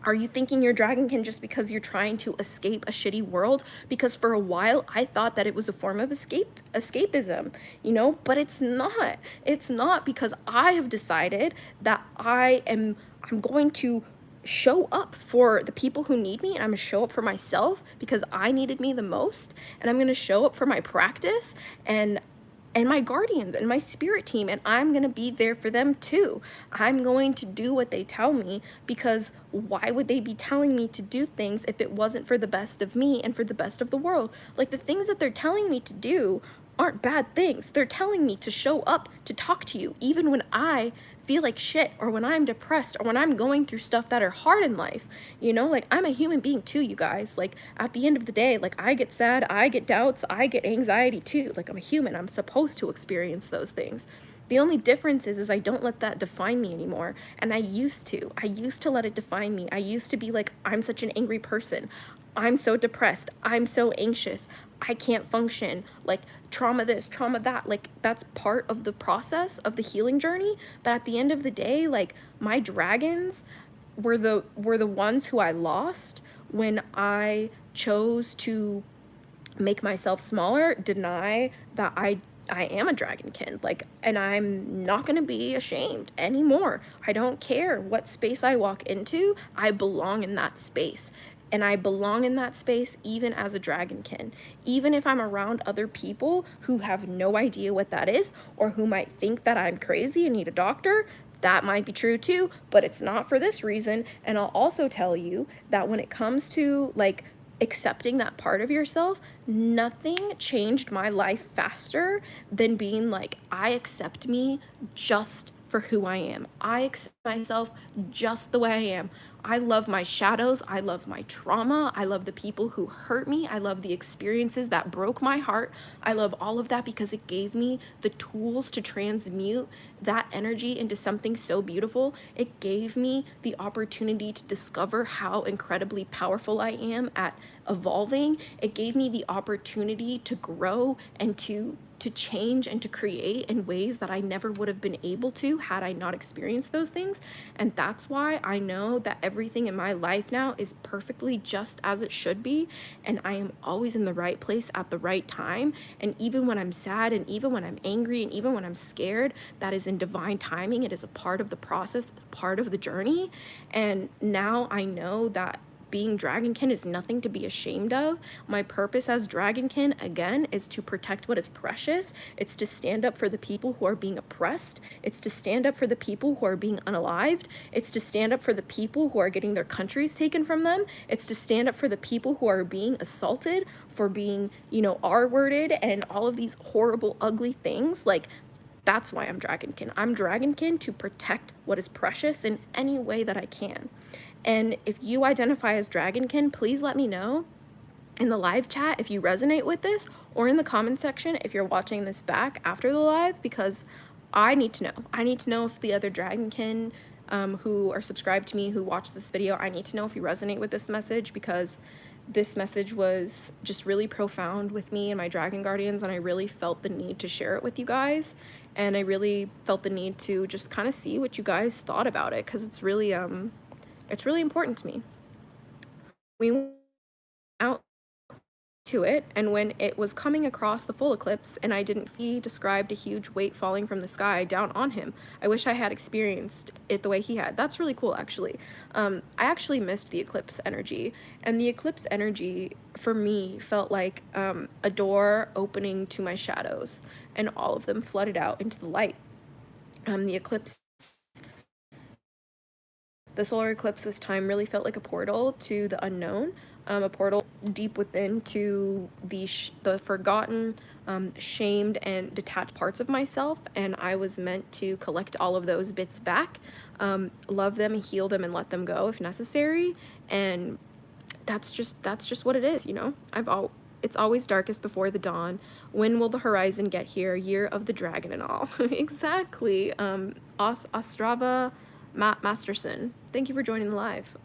Are you thinking you're dragonkin just because you're trying to escape a shitty world? Because for a while, I thought that it was a form of escapism, you know, but it's not. It's not, because I have decided that I'm going to show up for the people who need me, and I'm gonna show up for myself because I needed me the most, and I'm gonna show up for my practice and my guardians and my spirit team, and I'm gonna be there for them too. I'm going to do what they tell me, because why would they be telling me to do things if it wasn't for the best of me and for the best of the world? Like, the things that they're telling me to do aren't bad things. They're telling me to show up, to talk to you, even when I feel like shit, or when I'm depressed, or when I'm going through stuff that are hard in life, you know, like I'm a human being too, you guys. Like at the end of the day, like I get sad, I get doubts, I get anxiety too. Like I'm a human, I'm supposed to experience those things. The only difference is I don't let that define me anymore. And I used to let it define me. I used to be like, I'm such an angry person. I'm so depressed. I'm so anxious. I can't function. Like trauma this, trauma that. Like that's part of the process of the healing journey. But at the end of the day, like my dragons were the ones who I lost when I chose to make myself smaller, deny that I am a dragonkin, like, and I'm not gonna be ashamed anymore. I don't care what space I walk into, I belong in that space. And I belong in that space even as a dragonkin. Even if I'm around other people who have no idea what that is, or who might think that I'm crazy and need a doctor, that might be true too, but it's not for this reason. And I'll also tell you that when it comes to like accepting that part of yourself, nothing changed my life faster than being like, I accept me just for who I am. I accept myself just the way I am. I love my shadows. I love my trauma. I love the people who hurt me. I love the experiences that broke my heart. I love all of that because it gave me the tools to transmute that energy into something so beautiful. It gave me the opportunity to discover how incredibly powerful I am at evolving. It gave me the opportunity to grow and to change and to create in ways that I never would have been able to had I not experienced those things. And that's why I know that everything in my life now is perfectly just as it should be, and I am always in the right place at the right time. And even when I'm sad, and even when I'm angry, and even when I'm scared, that is in divine timing. It is a part of the process, part of the journey. And now I know that being dragonkin is nothing to be ashamed of. My purpose as dragonkin, again, is to protect what is precious. It's to stand up for the people who are being oppressed. It's to stand up for the people who are being unalived. It's to stand up for the people who are getting their countries taken from them. It's to stand up for the people who are being assaulted for being, you know, R-worded and all of these horrible, ugly things. Like, that's why I'm dragonkin. I'm dragonkin to protect what is precious in any way that I can. And if you identify as dragonkin, please let me know in the live chat if you resonate with this, or in the comment section if you're watching this back after the live, because I need to know. I need to know if the other dragonkin who are subscribed to me, who watch this video, I need to know if you resonate with this message, because this message was just really profound with me and my dragon guardians, and I really felt the need to share it with you guys. And I really felt the need to just kind of see what you guys thought about it, because it's really important to me. We went out to it, and when it was coming across the full eclipse and I didn't he described a huge weight falling from the sky down on him. I wish I had experienced it the way he had. That's really cool, actually. I actually missed the eclipse energy, and the eclipse energy for me felt like a door opening to my shadows, and all of them flooded out into the light. The solar eclipse this time really felt like a portal to the unknown, a portal deep within to the forgotten, shamed, and detached parts of myself. And I was meant to collect all of those bits back, love them, heal them, and let them go if necessary. And that's just what it is, you know? It's always darkest before the dawn. When will the horizon get here? Year of the dragon and all. Exactly. Ostrava Masterson, thank you for joining the live.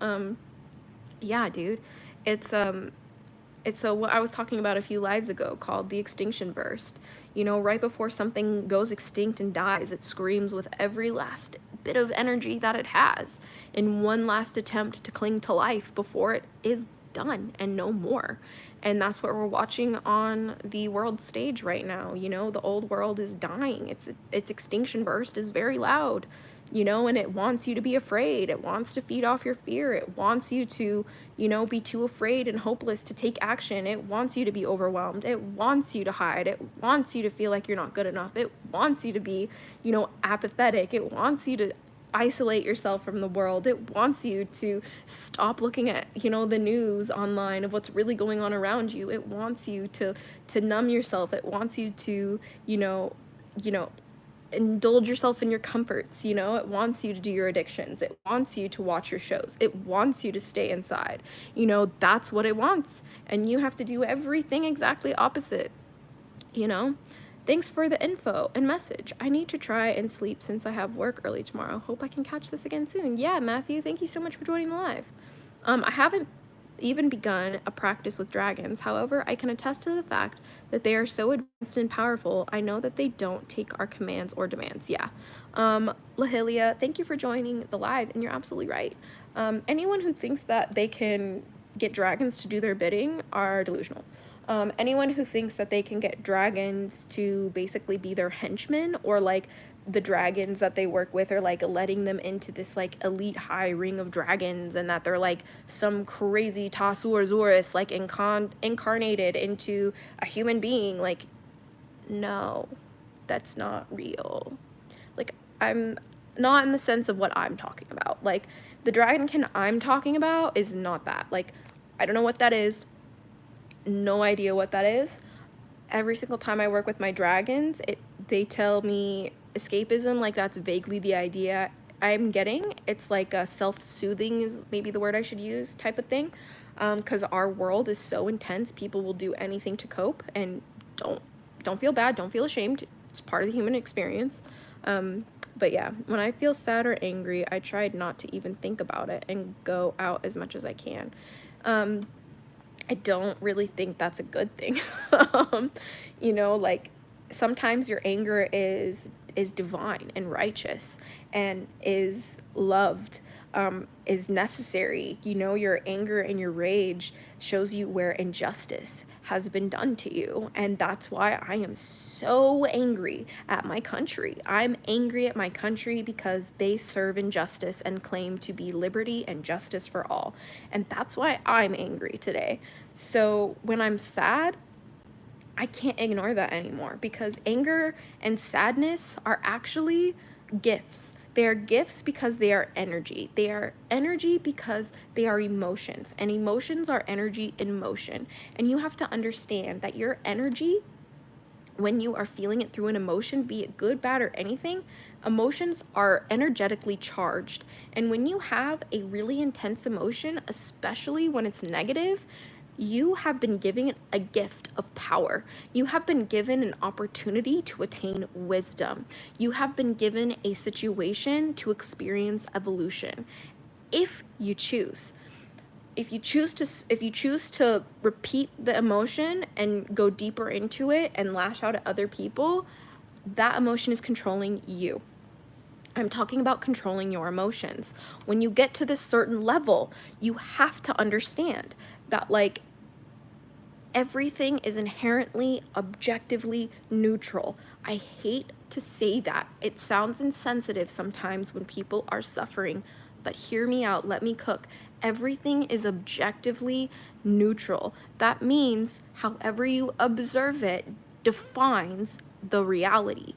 Yeah, dude, it's so what I was talking about a few lives ago called the extinction burst. You know, right before something goes extinct and dies, it screams with every last bit of energy that it has in one last attempt to cling to life before it is done and no more. And that's what we're watching on the world stage right now. You know, the old world is dying. Its extinction burst is very loud, you know, and it wants you to be afraid. It wants to feed off your fear. It wants you to, you know, be too afraid and hopeless to take action. It wants you to be overwhelmed. It wants you to hide. It wants you to feel like you're not good enough. It wants you to be, you know, apathetic. It wants you to isolate yourself from the world. It wants you to stop looking at, you know, the news online of what's really going on around you. It wants you to numb yourself. It wants you to, you know, indulge yourself in your comforts, you know? It wants you to do your addictions. It wants you to watch your shows. It wants you to stay inside. You know, that's what it wants. And you have to do everything exactly opposite, you know? Thanks for the info and message. I need to try and sleep since I have work early tomorrow. Hope I can catch this again soon. Yeah, Matthew, thank you so much for joining the live. I haven't even begun a practice with dragons. However, I can attest to the fact that they are so advanced and powerful. I know that they don't take our commands or demands. Yeah. Lahilia, thank you for joining the live, and you're absolutely right. Anyone who thinks that they can get dragons to do their bidding are delusional. Anyone who thinks that they can get dragons to basically be their henchmen, or like the dragons that they work with are like letting them into this like elite high ring of dragons, and that they're like some crazy Tasur like incarnated into a human being, like, no, that's not real. Like, I'm not in the sense of what I'm talking about. Like, the dragonkin I'm talking about is not that. Like, I don't know what that is. No idea what that is. Every single time I work with my dragons, they tell me escapism, like that's vaguely the idea I'm getting. It's like a self-soothing is maybe the word I should use type of thing, because our world is so intense. People will do anything to cope, and don't feel bad, don't feel ashamed. It's part of the human experience. But yeah, when I feel sad or angry, I tried not to even think about it and go out as much as I can. I don't really think that's a good thing. You know, like, sometimes your anger is divine and righteous and is loved, is necessary. You know, your anger and your rage shows you where injustice has been done to you. And that's why I am so angry at my country. I'm angry at my country because they serve injustice and claim to be liberty and justice for all. And that's why I'm angry today. So when I'm sad, I can't ignore that anymore, because anger and sadness are actually gifts. They are gifts because they are energy. They are energy because they are emotions, and emotions are energy in motion. And you have to understand that your energy, when you are feeling it through an emotion, be it good, bad, or anything, emotions are energetically charged. And when you have a really intense emotion, especially when it's negative, you have been given a gift of power. You have been given an opportunity to attain wisdom. You have been given a situation to experience evolution. If you choose. If you choose to repeat the emotion and go deeper into it and lash out at other people, that emotion is controlling you. I'm talking about controlling your emotions. When you get to this certain level, you have to understand that, like, everything is inherently objectively neutral. I hate to say that. It sounds insensitive sometimes when people are suffering, but hear me out, let me cook. Everything is objectively neutral. That means however you observe it defines the reality.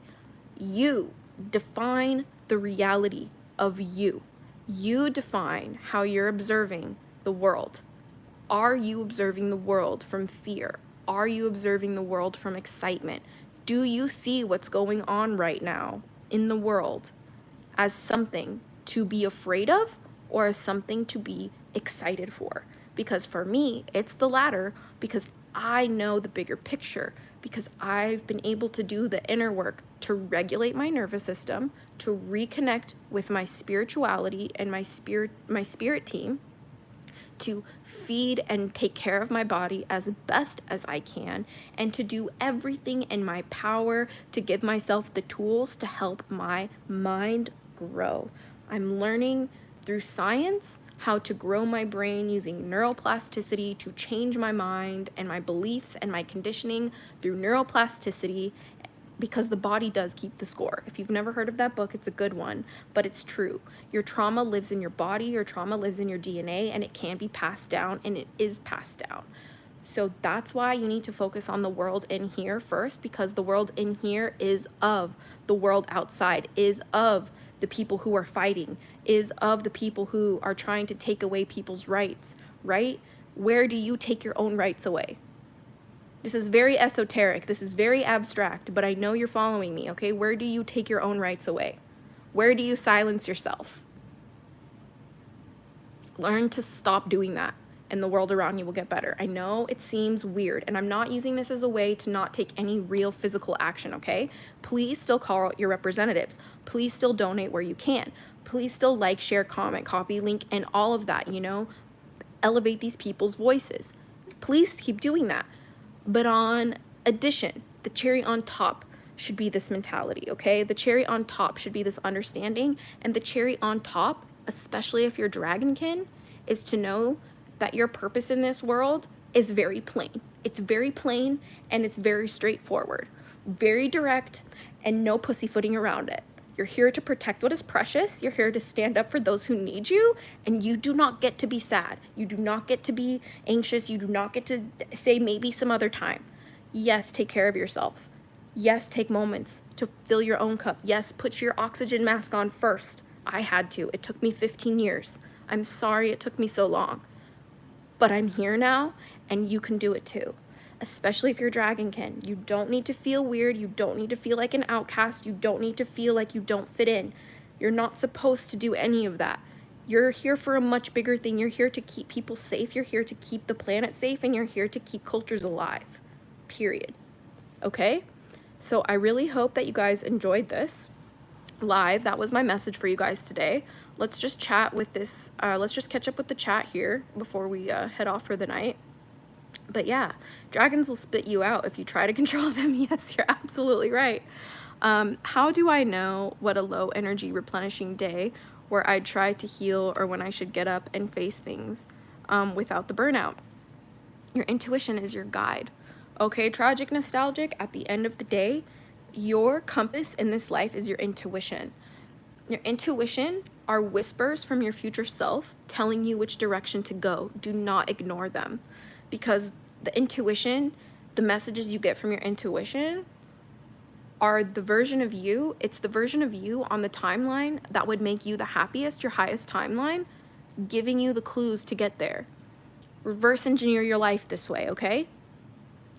You define the reality of you. You define how you're observing the world. Are you observing the world from fear? Are you observing the world from excitement? Do you see what's going on right now in the world as something to be afraid of, or as something to be excited for? Because for me, it's the latter, because I know the bigger picture, because I've been able to do the inner work to regulate my nervous system, to reconnect with my spirituality and my spirit team, to feed and take care of my body as best as I can, and to do everything in my power to give myself the tools to help my mind grow. I'm learning through science how to grow my brain using neuroplasticity to change my mind and my beliefs and my conditioning through neuroplasticity, because the body does keep the score. If you've never heard of that book, it's a good one, but it's true. Your trauma lives in your body, your trauma lives in your DNA, and it can be passed down, and it is passed down. So that's why you need to focus on the world in here first, because the world in here is of the world outside, is of the people who are fighting, is of the people who are trying to take away people's rights, right? Where do you take your own rights away? This is very esoteric. This is very abstract, but I know you're following me, okay? Where do you take your own rights away? Where do you silence yourself? Learn to stop doing that, and the world around you will get better. I know it seems weird, and I'm not using this as a way to not take any real physical action, okay? Please still call out your representatives. Please still donate where you can. Please still like, share, comment, copy, link, and all of that, you know? Elevate these people's voices. Please keep doing that. But on addition, the cherry on top should be this mentality, okay? The cherry on top should be this understanding, and the cherry on top, especially if you're dragonkin, is to know that your purpose in this world is very plain. It's very plain, and it's very straightforward, very direct, and no pussyfooting around it. You're here to protect what is precious. You're here to stand up for those who need you, and you do not get to be sad. You do not get to be anxious. You do not get to say maybe some other time. Yes, take care of yourself. Yes, take moments to fill your own cup. Yes, put your oxygen mask on first. I had to. It took me 15 years. I'm sorry it took me so long. But I'm here now, and you can do it too. Especially if you're dragonkin. You don't need to feel weird. You don't need to feel like an outcast. You don't need to feel like you don't fit in. You're not supposed to do any of that. You're here for a much bigger thing. You're here to keep people safe. You're here to keep the planet safe, and you're here to keep cultures alive. Period. Okay? So I really hope that you guys enjoyed this live. That was my message for you guys today. Let's just chat with this. Let's just catch up with the chat here before we head off for the night. But yeah, dragons will spit you out if you try to control them. Yes, you're absolutely right. How do I know what a low energy replenishing day where I try to heal or when I should get up and face things without the burnout? Your intuition is your guide. Okay, tragic, nostalgic, at the end of the day, your compass in this life is your intuition. Your intuition are whispers from your future self telling you which direction to go. Do not ignore them, because the intuition, the messages you get from your intuition are the version of you. It's the version of you on the timeline that would make you the happiest, your highest timeline, giving you the clues to get there. Reverse engineer your life this way, okay?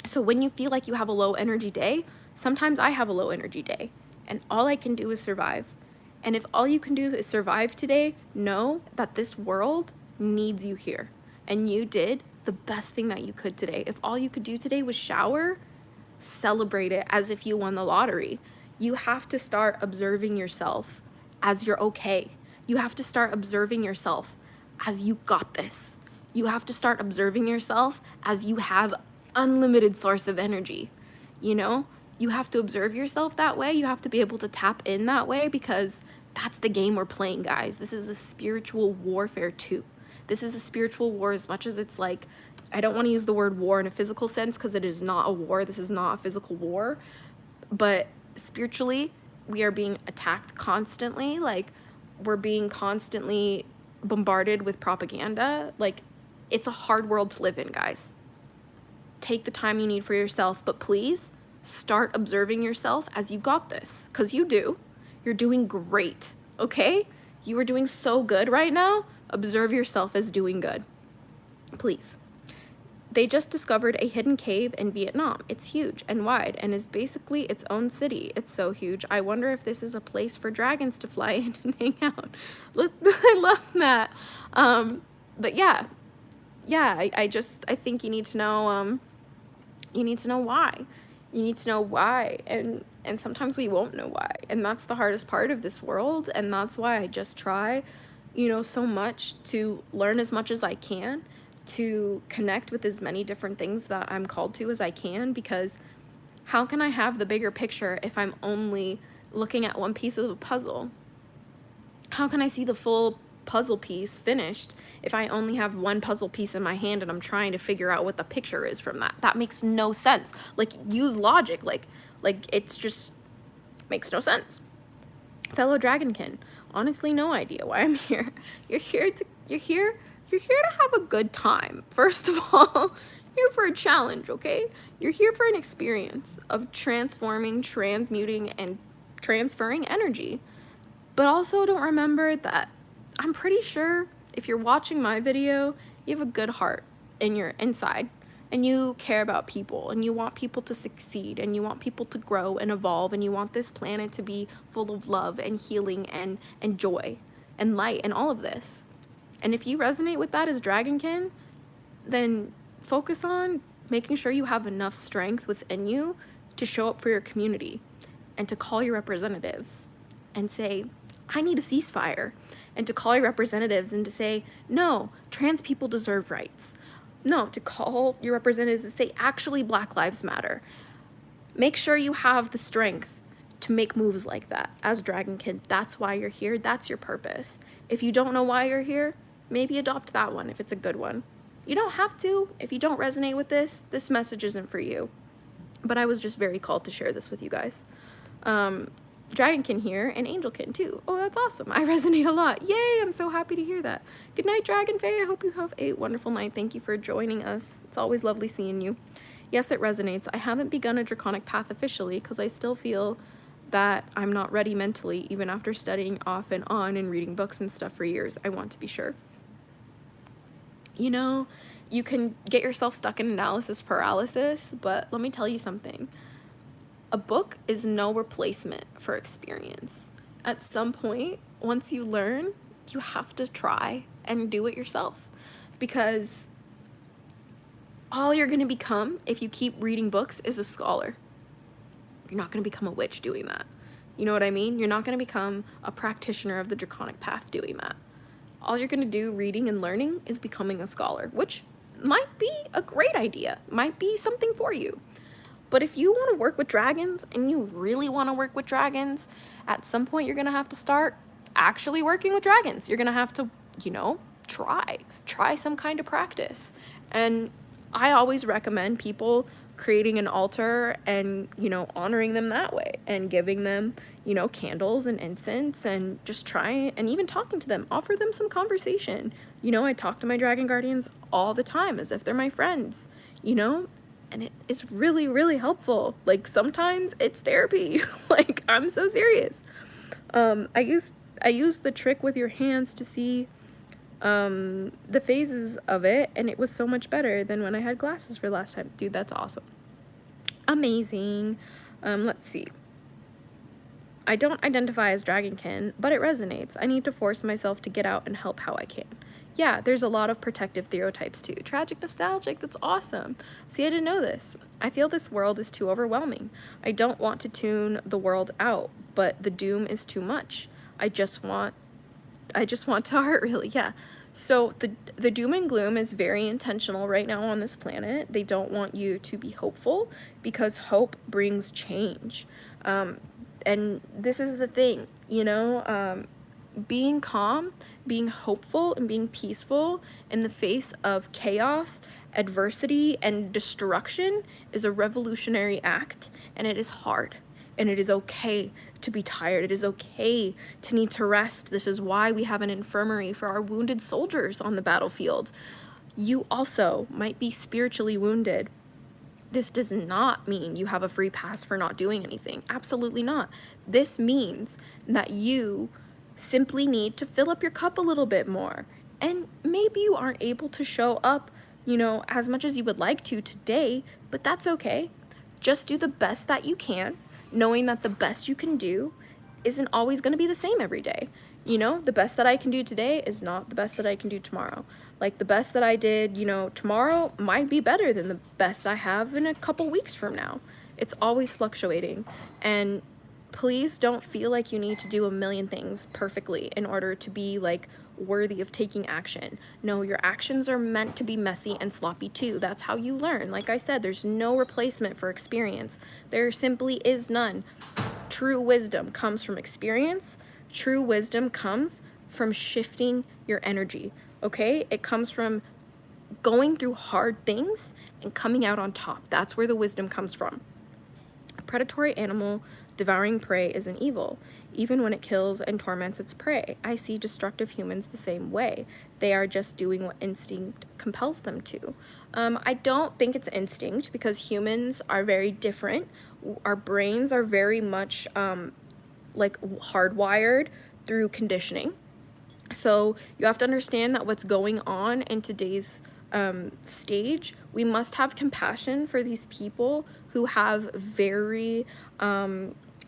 So when you feel like you have a low energy day, sometimes I have a low energy day, and all I can do is survive. And if all you can do is survive today, know that this world needs you here. And you did the best thing that you could today. If all you could do today was shower, celebrate it as if you won the lottery. You have to start observing yourself as you're okay. You have to start observing yourself as you got this. You have to start observing yourself as you have unlimited source of energy. You know, you have to observe yourself that way. You have to be able to tap in that way, because that's the game we're playing, guys. This is a spiritual warfare too. This is a spiritual war as much as it's like, I don't want to use the word war in a physical sense because it is not a war. This is not a physical war. But spiritually, we are being attacked constantly. Like, we're being constantly bombarded with propaganda. Like, it's a hard world to live in, guys. Take the time you need for yourself, but please start observing yourself as you got this, because you do. You're doing great, okay? You are doing so good right now. Observe yourself as doing good, please. They just discovered a hidden cave in Vietnam. It's huge and wide and is basically its own city. It's so huge. I wonder if this is a place for dragons to fly in and hang out. I love that. But yeah, I think you need to know, you need to know why. You need to know why, and sometimes we won't know why, and that's the hardest part of this world, and that's why I just try, you know, so much to learn as much as I can, to connect with as many different things that I'm called to as I can, because how can I have the bigger picture if I'm only looking at one piece of the puzzle? How can I see the full puzzle piece finished if I only have one puzzle piece in my hand and I'm trying to figure out what the picture is from that? That makes no sense. Like, use logic. Like it's just makes no sense. Fellow dragonkin, honestly, no idea why I'm here. You're here to have a good time. First of all, here for a challenge, okay? You're here for an experience of transforming, transmuting, and transferring energy. But also don't remember that I'm pretty sure if you're watching my video, you have a good heart in your inside. and you care about people, and you want people to succeed, and you want people to grow and evolve, and you want this planet to be full of love and healing and joy and light and all of this. And if you resonate with that as dragonkin, then focus on making sure you have enough strength within you to show up for your community and to call your representatives and say, I need a ceasefire, and to call your representatives and to say, no, trans people deserve rights. No, to call your representatives and say, actually, Black Lives Matter. Make sure you have the strength to make moves like that as dragonkin. That's why you're here. That's your purpose. If you don't know why you're here, maybe adopt that one if it's a good one. You don't have to. If you don't resonate with this message isn't for you. But I was just very called to share this with you guys. Dragonkin here, and Angelkin too. Oh, that's awesome. I resonate a lot. Yay, I'm so happy to hear that. Good night, Dragon Fae. I hope you have a wonderful night. Thank you for joining us. It's always lovely seeing you. Yes, it resonates. I haven't begun a draconic path officially because I still feel that I'm not ready mentally, even after studying off and on and reading books and stuff for years. I want to be sure. You know, you can get yourself stuck in analysis paralysis, but let me tell you something. A book is no replacement for experience. At some point, once you learn, you have to try and do it yourself, because all you're going to become if you keep reading books is a scholar. You're not going to become a witch doing that. You know what I mean? You're not going to become a practitioner of the draconic path doing that. All you're going to do reading and learning is becoming a scholar, which might be a great idea, might be something for you. But if you want to work with dragons, and you really want to work with dragons, at some point you're going to have to start actually working with dragons. You're going to have to, you know, try some kind of practice. And I always recommend people creating an altar and, you know, honoring them that way and giving them, you know, candles and incense and just trying and even talking to them, offer them some conversation. You know, I talk to my dragon guardians all the time as if they're my friends, you know, and it's really, really helpful. Like, sometimes it's therapy. Like, I'm so serious. I used the trick with your hands to see the phases of it, and it was so much better than when I had glasses for the last time. Dude, that's awesome. Amazing. Let's see. I don't identify as dragonkin, but it resonates. I need to force myself to get out and help how I can. Yeah, there's a lot of protective stereotypes too. Tragic nostalgic, that's awesome. See, I didn't know this. I feel this world is too overwhelming. I don't want to tune the world out, but the doom is too much. I just want to heart really, yeah. So the doom and gloom is very intentional right now on this planet. They don't want you to be hopeful because hope brings change. And this is the thing, you know, being calm, being hopeful, and being peaceful in the face of chaos, adversity, and destruction is a revolutionary act, and it is hard. And it is okay to be tired. It is okay to need to rest. This is why we have an infirmary for our wounded soldiers on the battlefield. You also might be spiritually wounded. This does not mean you have a free pass for not doing anything. Absolutely not. This means that you simply need to fill up your cup a little bit more. And maybe you aren't able to show up, you know, as much as you would like to today, but that's okay. Just do the best that you can, knowing that the best you can do isn't always going to be the same every day. You know, the best that I can do today is not the best that I can do tomorrow. Like, the best that I did, you know, tomorrow might be better than the best I have in a couple weeks from now. It's always fluctuating. And please don't feel like you need to do a million things perfectly in order to be, like, worthy of taking action. No, your actions are meant to be messy and sloppy too. That's how you learn. Like I said, there's no replacement for experience. There simply is none. True wisdom comes from experience. True wisdom comes from shifting your energy, okay? It comes from going through hard things and coming out on top. That's where the wisdom comes from. A predatory animal devouring prey isn't evil, even when it kills and torments its prey. I see destructive humans the same way. They are just doing what instinct compels them to. I don't think it's instinct, because humans are very different. Our brains are very much like hardwired through conditioning. So you have to understand that what's going on in today's stage, we must have compassion for these people who have very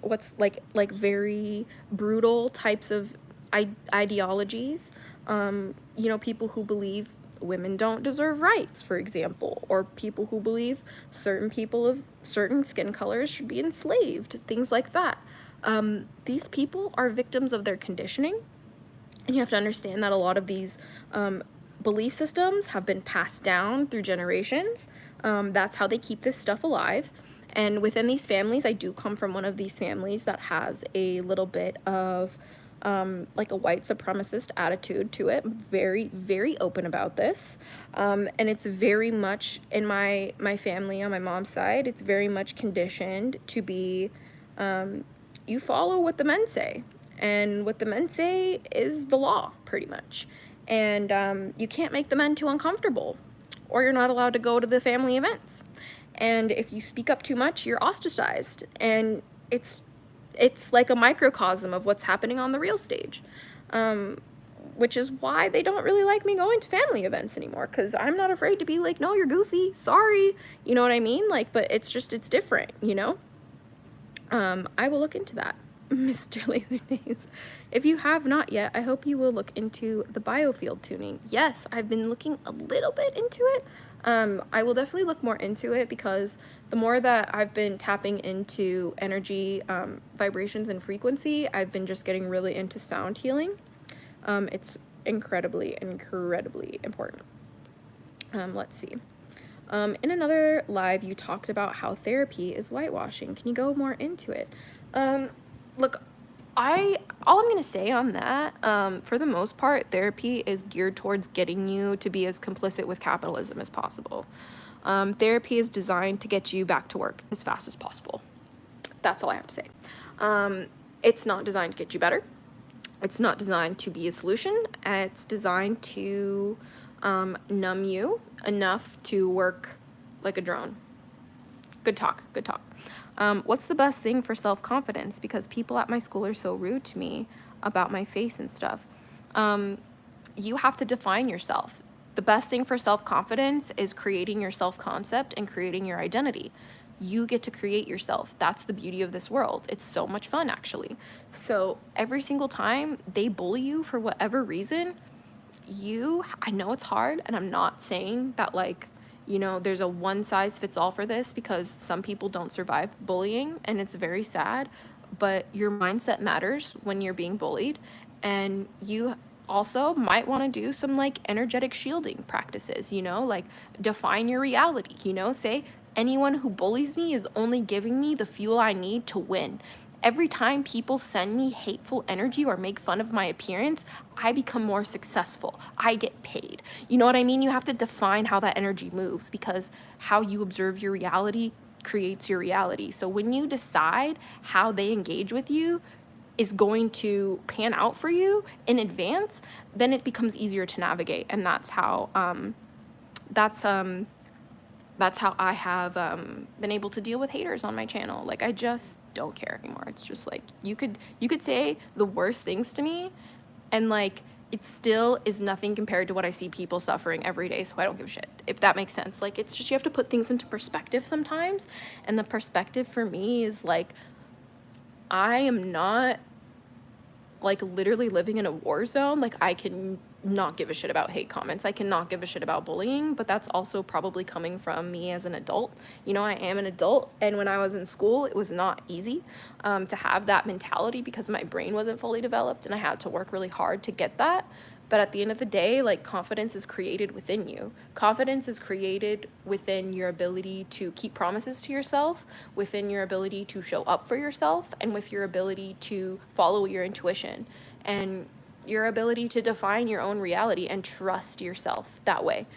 very brutal types of ideologies. People who believe women don't deserve rights, for example, or people who believe certain people of certain skin colors should be enslaved, things like that. These people are victims of their conditioning, and you have to understand that a lot of these belief systems have been passed down through generations. That's how they keep this stuff alive. And within these families, I do come from one of these families that has a little bit of like a white supremacist attitude to it. Very, very open about this. And it's very much in my family on my mom's side, it's very much conditioned to be, you follow what the men say. And what the men say is the law, pretty much. And you can't make the men too uncomfortable, or you're not allowed to go to the family events. And if you speak up too much, you're ostracized. And it's like a microcosm of what's happening on the real stage, which is why they don't really like me going to family events anymore, because I'm not afraid to be like, no, you're goofy, sorry, you know what I mean? Like, but it's different, you know? I will look into that. Mr. Laserdays. If you have not yet, I hope you will look into the biofield tuning. Yes, I've been looking a little bit into it. I will definitely look more into it, because the more that I've been tapping into energy, vibrations, and frequency, I've been just getting really into sound healing. It's incredibly, incredibly important. Let's see. In another live, you talked about how therapy is whitewashing. Can you go more into it? Look, all I'm going to say on that, for the most part, therapy is geared towards getting you to be as complicit with capitalism as possible. Therapy is designed to get you back to work as fast as possible. That's all I have to say. It's not designed to get you better. It's not designed to be a solution. It's designed to numb you enough to work like a drone. Good talk, good talk. What's the best thing for self-confidence? Because people at my school are so rude to me about my face and stuff. You have to define yourself. The best thing for self-confidence is creating your self-concept and creating your identity. You get to create yourself. That's the beauty of this world. It's so much fun, actually. So every single time they bully you for whatever reason, I know it's hard, and I'm not saying that, like, there's a one size fits all for this, because some people don't survive bullying, and it's very sad, but your mindset matters when you're being bullied. And you also might want to do some like energetic shielding practices, like define your reality, say anyone who bullies me is only giving me the fuel I need to win. Every time people send me hateful energy or make fun of my appearance, I become more successful. I get paid. You know what I mean? You have to define how that energy moves, because how you observe your reality creates your reality. So when you decide how they engage with you is going to pan out for you in advance, then it becomes easier to navigate. And that's how I have been able to deal with haters on my channel. Like, I just don't care anymore. It's just like, you could say the worst things to me, and like, it still is nothing compared to what I see people suffering every day, so I don't give a shit, if that makes sense. Like, it's just, you have to put things into perspective sometimes, and the perspective for me is like, I am not like literally living in a war zone. Like, I can not give a shit about hate comments. I cannot give a shit about bullying, but that's also probably coming from me as an adult. I am an adult, and when I was in school, it was not easy to have that mentality, because my brain wasn't fully developed, and I had to work really hard to get that. But at the end of the day, like, confidence is created within you. Confidence is created within your ability to keep promises to yourself, within your ability to show up for yourself, and with your ability to follow your intuition, and your ability to define your own reality and trust yourself that way,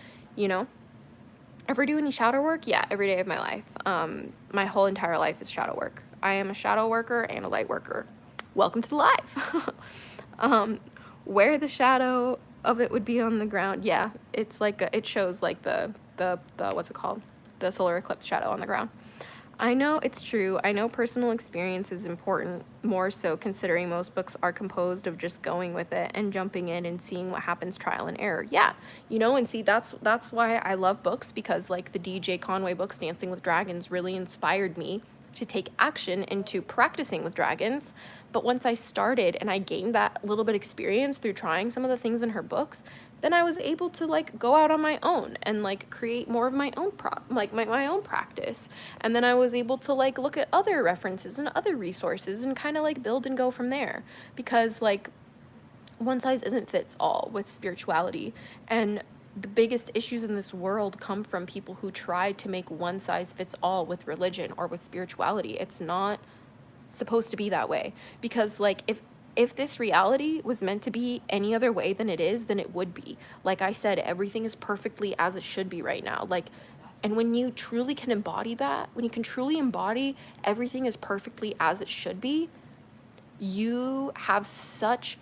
Ever do any shadow work? Yeah, every day of my life. My whole entire life is shadow work. I am a shadow worker and a light worker. Welcome to the live. Where the shadow of it would be on the ground. Yeah, it's like, it shows like the what's it called? The solar eclipse shadow on the ground. I know it's true. I know personal experience is important, more so considering most books are composed of just going with it and jumping in and seeing what happens trial and error. Yeah, and see that's why I love books, because like the DJ Conway books Dancing with Dragons really inspired me to take action into practicing with dragons. But once I started and I gained that little bit experience through trying some of the things in her books, then I was able to like go out on my own and like create more of my own my own practice. And then I was able to like look at other references and other resources and kind of like build and go from there, because like one size isn't fits all with spirituality. And the biggest issues in this world come from people who try to make one size fits all with religion or with spirituality. It's not supposed to be that way, because like if this reality was meant to be any other way than it is, then it would be. Like I said, everything is perfectly as it should be right now. Like, and when you truly can embody that, when you can truly embody everything is perfectly as it should be, you have such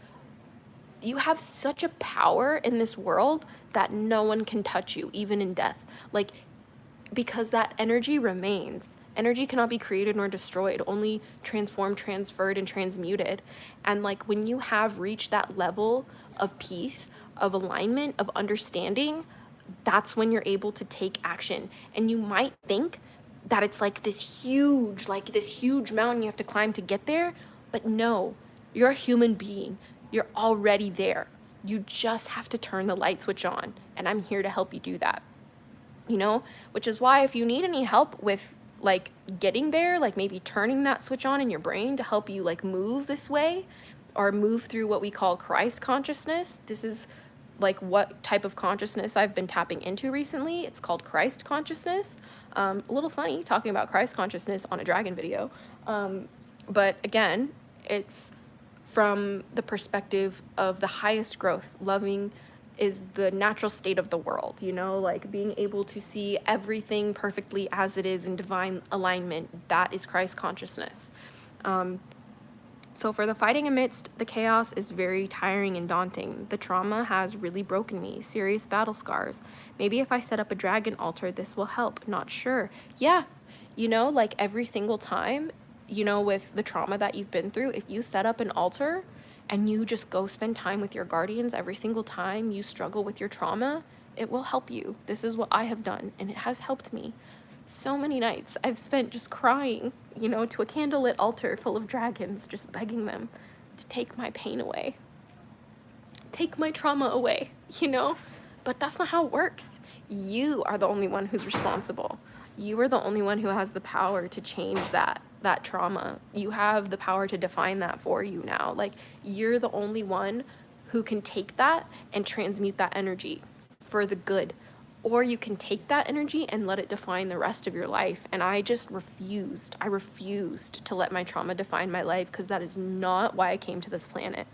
a power in this world that no one can touch you, even in death. Like, because that energy remains. Energy cannot be created nor destroyed, only transformed, transferred, and transmuted. And like when you have reached that level of peace, of alignment, of understanding, that's when you're able to take action. And you might think that it's like this huge mountain you have to climb to get there, but no, you're a human being. You're already there. You just have to turn the light switch on, and I'm here to help you do that. Which is why if you need any help with like getting there, like maybe turning that switch on in your brain to help you like move this way or move through what we call Christ consciousness. This is like what type of consciousness I've been tapping into recently. It's called Christ consciousness. A little funny talking about Christ consciousness on a dragon video. But again, it's from the perspective of the highest growth. Loving is the natural state of the world, like being able to see everything perfectly as it is in divine alignment. That is Christ consciousness. So for the fighting amidst the chaos is very tiring and daunting. The trauma has really broken me, serious battle scars. Maybe if I set up a dragon altar, this will help. Not sure. Yeah, like every single time, with the trauma that you've been through, if you set up an altar and you just go spend time with your guardians every single time you struggle with your trauma, it will help you. This is what I have done, and it has helped me. So many nights I've spent just crying, to a candlelit altar full of dragons, just begging them to take my pain away, take my trauma away, But that's not how it works. You are the only one who's responsible. You are the only one who has the power to change that trauma. You have the power to define that for you now. Like, you're the only one who can take that and transmute that energy for the good. Or you can take that energy and let it define the rest of your life. And I just refused. I refused to let my trauma define my life, because that is not why I came to this planet.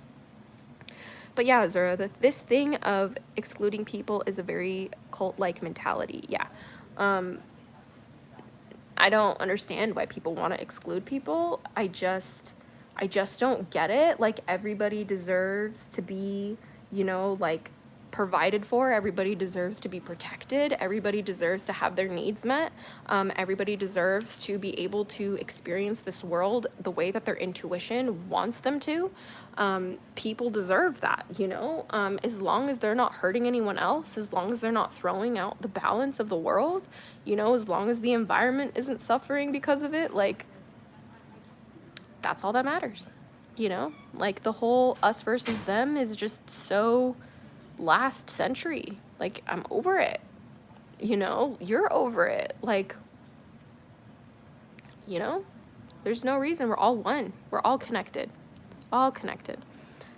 But yeah, Zura, this thing of excluding people is a very cult-like mentality. Yeah. I don't understand why people want to exclude people. I just don't get it. Like, everybody deserves to be, like provided for. Everybody deserves to be protected. Everybody deserves to have their needs met. Everybody deserves to be able to experience this world the way that their intuition wants them to. People deserve that, as long as they're not hurting anyone else, as long as they're not throwing out the balance of the world, as long as the environment isn't suffering because of it, like, that's all that matters, like the whole us versus them is just so last century. Like, I'm over it, you're over it. Like, there's no reason. We're all one. We're all connected. All connected.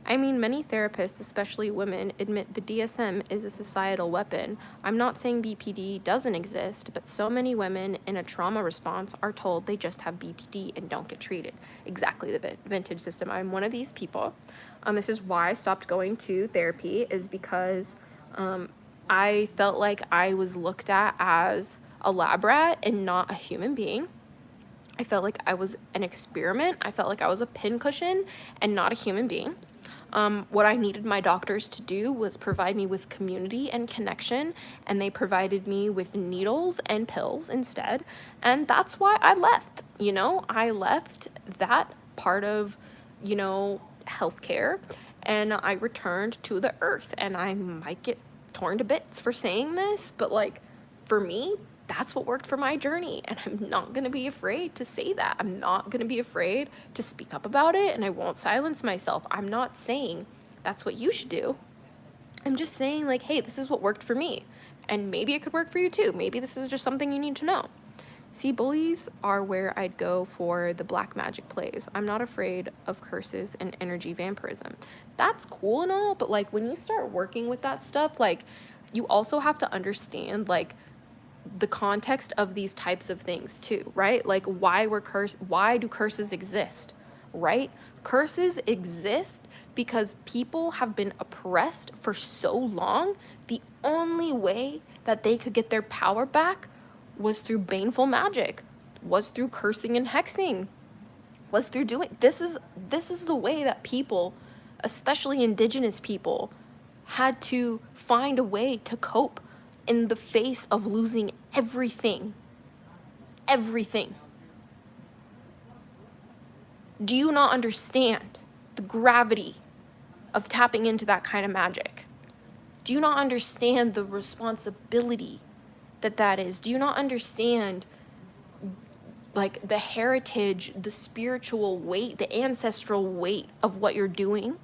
I mean, many therapists, especially women, admit the DSM is a societal weapon. I'm not saying BPD doesn't exist, but so many women in a trauma response are told they just have BPD and don't get treated. Exactly, the vintage system. I'm one of these people. This is why I stopped going to therapy, is because I felt like I was looked at as a lab rat and not a human being. I felt like I was an experiment. I felt like I was a pincushion and not a human being. What I needed my doctors to do was provide me with community and connection, and they provided me with needles and pills instead. And that's why I left. I left that part of, healthcare, and I returned to the earth. And I might get torn to bits for saying this, but like, for me, that's what worked for my journey, and I'm not going to be afraid to say that. I'm not going to be afraid to speak up about it, and I won't silence myself. I'm not saying that's what you should do. I'm just saying, like, hey, this is what worked for me, and maybe it could work for you too. Maybe this is just something you need to know. See, bullies are where I'd go for the black magic plays. I'm not afraid of curses and energy vampirism. That's cool and all, but like, when you start working with that stuff, like, you also have to understand, like, the context of these types of things too, right? Like, why do curses exist, right? Curses exist because people have been oppressed for so long. The only way that they could get their power back was through baneful magic, was through cursing and hexing, was through doing this is the way that people, especially indigenous people, had to find a way to cope in the face of losing everything. Everything. Do you not understand the gravity of tapping into that kind of magic? Do you not understand the responsibility that is? Do you not understand, like, the heritage, the spiritual weight, the ancestral weight of what you're doing?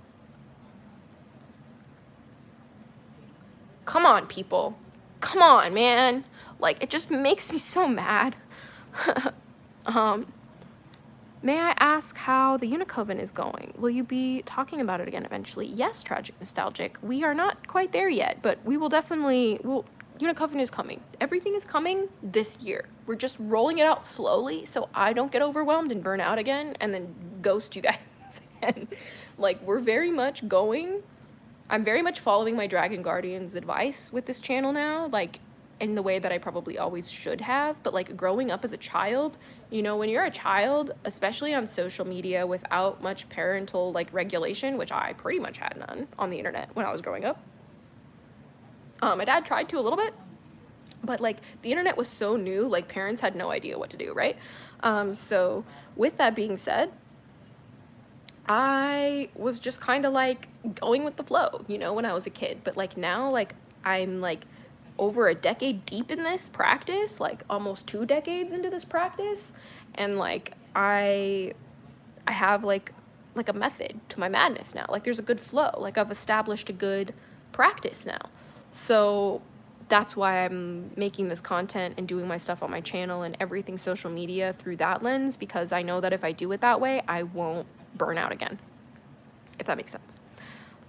Come on, people. Come on, man. Like, it just makes me so mad. May I ask how the Unicoven is going? Will you be talking about it again eventually? Yes, Tragic Nostalgic. We are not quite there yet, but we will definitely... Unicoven is coming. Everything is coming this year. We're just rolling it out slowly so I don't get overwhelmed and burn out again and then ghost you guys again. Like, we're very much going... I'm very much following my Dragon Guardian's advice with this channel now, like, in the way that I probably always should have. But like, growing up as a child, when you're a child, especially on social media without much parental like regulation, which I pretty much had none on the internet when I was growing up. My dad tried to a little bit, but like, the internet was so new, like, parents had no idea what to do, right? So with that being said, I was just kind of like going with the flow, when I was a kid. But like, now, like, I'm like over a decade deep in this practice, like almost 2 decades into this practice, and like, I have like a method to my madness now. Like, there's a good flow. Like, I've established a good practice now. So that's why I'm making this content and doing my stuff on my channel and everything social media through that lens, because I know that if I do it that way, I won't burn out again, if that makes sense.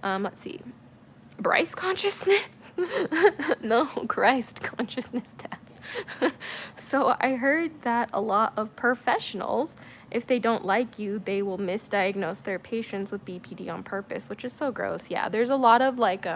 Let's see. Bryce consciousness? No, Christ consciousness tab. So I heard that a lot of professionals, if they don't like you, they will misdiagnose their patients with BPD on purpose, which is so gross. Yeah, there's a lot of like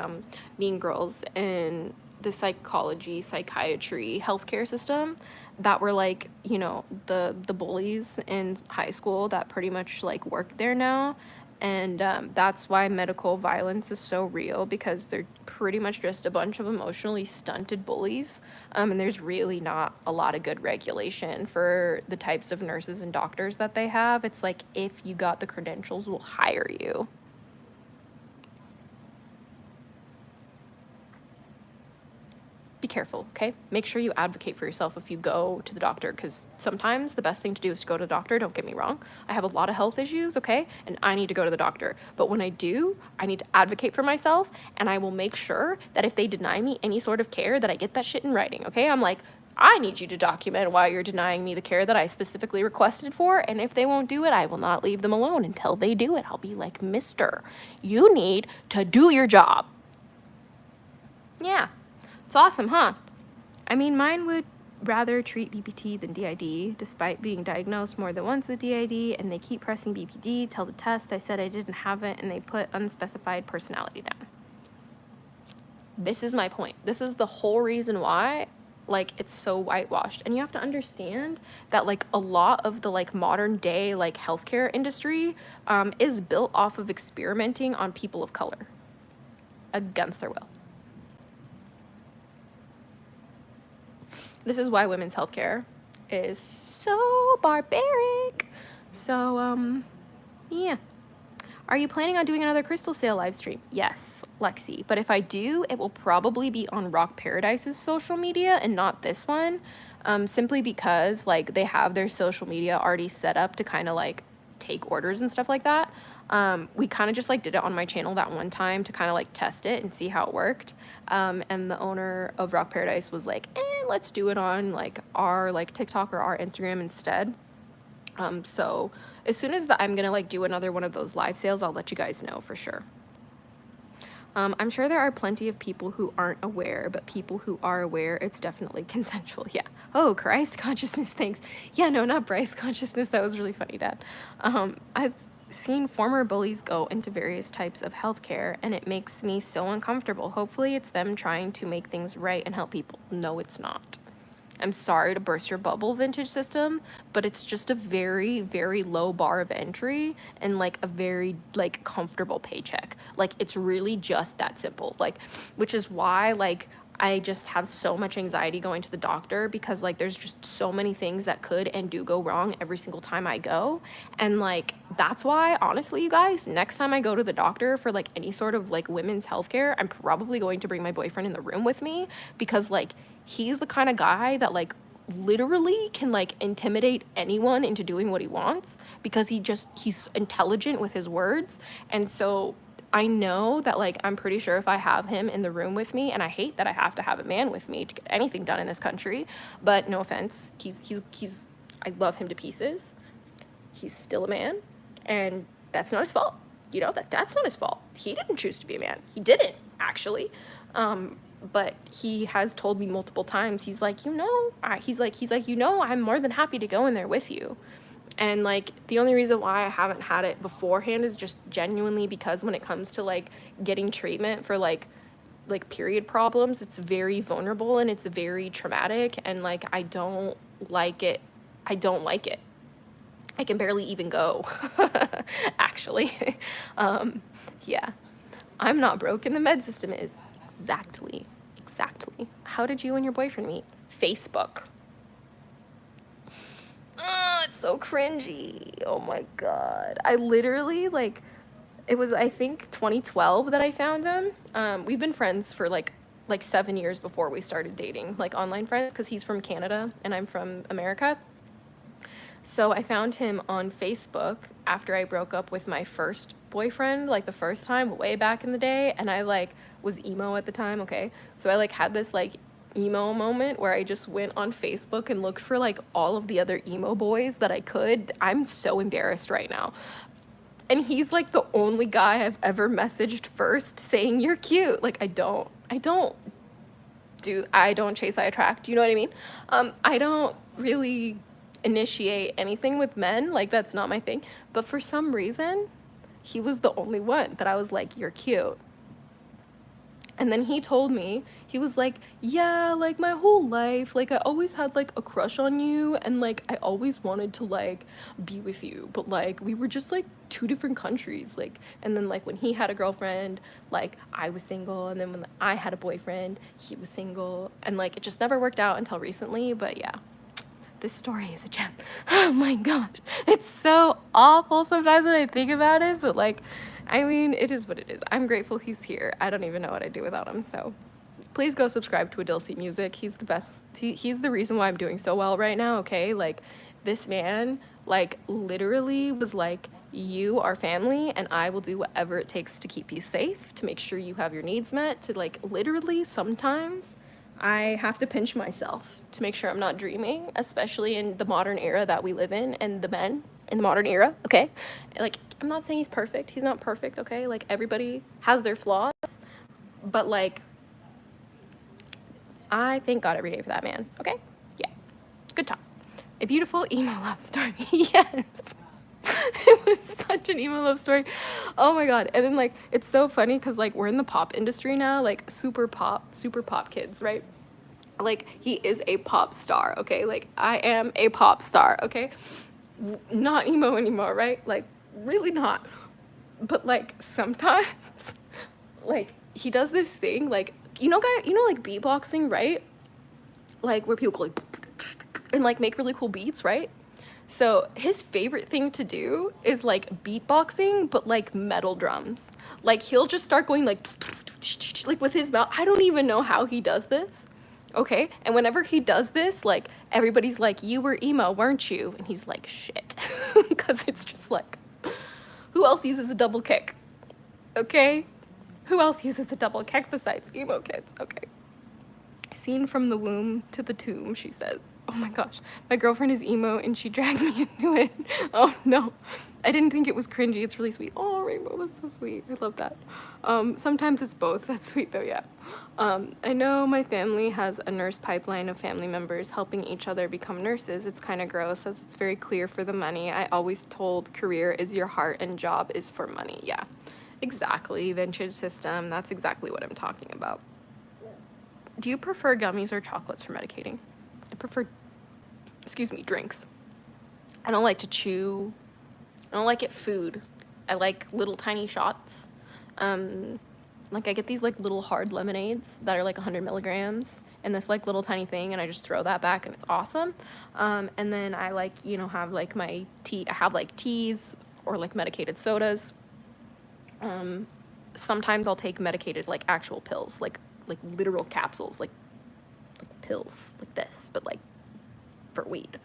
mean girls in the psychiatry, healthcare system that were like, the bullies in high school that pretty much like work there now. And that's why medical violence is so real, because they're pretty much just a bunch of emotionally stunted bullies. And there's really not a lot of good regulation for the types of nurses and doctors that they have. It's like, if you got the credentials, we'll hire you. Be careful, okay? Make sure you advocate for yourself if you go to the doctor, because sometimes the best thing to do is to go to the doctor. Don't get me wrong. I have a lot of health issues, okay? And I need to go to the doctor. But when I do, I need to advocate for myself, and I will make sure that if they deny me any sort of care, that I get that shit in writing, okay? I'm like, I need you to document why you're denying me the care that I specifically requested for, and if they won't do it, I will not leave them alone until they do it. I'll be like, mister, you need to do your job. Yeah. It's awesome, huh? I mean, mine would rather treat BPD than DID, despite being diagnosed more than once with DID, and they keep pressing BPD till the test I said I didn't have it, and they put unspecified personality down. This is my point. This is the whole reason why, like it's so whitewashed. And you have to understand that like a lot of the like modern day like healthcare industry is built off of experimenting on people of color against their will. This is why women's healthcare is so barbaric. So yeah. Are you planning on doing another crystal sale live stream? Yes, Lexi. But if I do, it will probably be on Rock Paradise's social media and not this one. Simply because like they have their social media already set up to kind of like take orders and stuff like that. We kind of just like did it on my channel that one time to kind of like test it and see how it worked. And the owner of Rock Paradise was like, let's do it on like our like TikTok or our Instagram instead. So as soon as I'm gonna like do another one of those live sales, I'll let you guys know for sure. I'm sure there are plenty of people who aren't aware, but people who are aware, it's definitely consensual. Yeah. Oh, Christ consciousness, thanks. Yeah, no, not Bryce consciousness. That was really funny, Dad. I've seen former bullies go into various types of healthcare, and it makes me so uncomfortable. Hopefully it's them trying to make things right and help people. No, it's not. I'm sorry to burst your bubble, Vintage System, but it's just a very, very low bar of entry and like a very like comfortable paycheck. Like it's really just that simple. Like, which is why like I just have so much anxiety going to the doctor, because like there's just so many things that could and do go wrong every single time I go. And like that's why, honestly, you guys, next time I go to the doctor for like any sort of like women's healthcare, I'm probably going to bring my boyfriend in the room with me, because like he's the kind of guy that like literally can like intimidate anyone into doing what he wants, because he's intelligent with his words. And so I know that like I'm pretty sure if I have him in the room with me, and I hate that I have to have a man with me to get anything done in this country, but no offense, he's I love him to pieces. He's still a man, and that's not his fault. You know, that's not his fault. He didn't choose to be a man. He didn't, actually. But he has told me multiple times, he's like, you know, I'm more than happy to go in there with you. And like the only reason why I haven't had it beforehand is just genuinely because when it comes to like getting treatment for like period problems, it's very vulnerable and it's very traumatic, and like I don't like it. I can barely even go. Actually. Yeah. I'm not broke and the med system is. Exactly. How did you and your boyfriend meet? Facebook. It's so cringy. Oh my God. I literally like, it was I think 2012 that I found him. We've been friends for like 7 years before we started dating, like online friends, because he's from Canada and I'm from America. So I found him on Facebook after I broke up with my first boyfriend, like the first time way back in the day, and I like was emo at the time, okay? So I like had this like emo moment where I just went on Facebook and looked for like all of the other emo boys that I could. I'm so embarrassed right now. And he's like the only guy I've ever messaged first saying you're cute. Like I don't chase, I attract, you know what I mean? I don't really initiate anything with men, like that's not my thing, but for some reason he was the only one that I was like, you're cute. And then he told me, he was like, yeah, like my whole life, like I always had like a crush on you, and like I always wanted to like be with you, but like we were just like 2 different countries, like. And then like when he had a girlfriend, like I was single, and then when I had a boyfriend, he was single, and like it just never worked out until recently. But yeah, this story is a gem. Oh my gosh, it's so awful sometimes when I think about it, but like, I mean, it is what it is. I'm grateful he's here. I don't even know what I'd do without him. So please go subscribe to Adilcy Music. He's the best. He's the reason why I'm doing so well right now, okay? Like, this man, like, literally was like, you are family, and I will do whatever it takes to keep you safe, to make sure you have your needs met, to, like, literally sometimes I have to pinch myself to make sure I'm not dreaming, especially in the modern era that we live in, and the men in the modern era, okay? Like, I'm not saying he's perfect. He's not perfect, okay? Like, everybody has their flaws, but, like, I thank God every day for that man, okay? Yeah. Good talk. A beautiful emo love story. Yes. It was such an emo love story. Oh my God. And then, like, it's so funny because, like, we're in the pop industry now, like, super pop kids, right? Like, he is a pop star, okay? Like, I am a pop star, okay? Not emo anymore, right? Like, really not. But like sometimes like he does this thing, like, like beatboxing, right? Like where people go like and like make really cool beats, right? So his favorite thing to do is like beatboxing, but like metal drums. Like he'll just start going like with his mouth. I don't even know how he does this. Okay, and whenever he does this, like everybody's like, "You were emo, weren't you?" And he's like, "Shit," because it's just like, who else uses a double kick? Okay, who else uses a double kick besides emo kids? Okay. Seen from the womb to the tomb, she says. Oh my gosh, my girlfriend is emo and she dragged me into it. Oh no, I didn't think it was cringy. It's really sweet. Oh, Rainbow, that's so sweet. I love that. Sometimes it's both. That's sweet though, yeah. I know my family has a nurse pipeline of family members helping each other become nurses. It's kind of gross as it's very clear for the money. I always told career is your heart and job is for money. Yeah, exactly. Vintage system. That's exactly what I'm talking about. Do you prefer gummies or chocolates for medicating? I prefer, drinks. I don't like to chew. I don't like it food. I like little tiny shots. Like I get these like little hard lemonades that are like 100 milligrams in this like little tiny thing, and I just throw that back and it's awesome. And then I like, have like my tea. I have like teas or like medicated sodas. Sometimes I'll take medicated like actual pills, like literal capsules, like pills like this, but like for weed.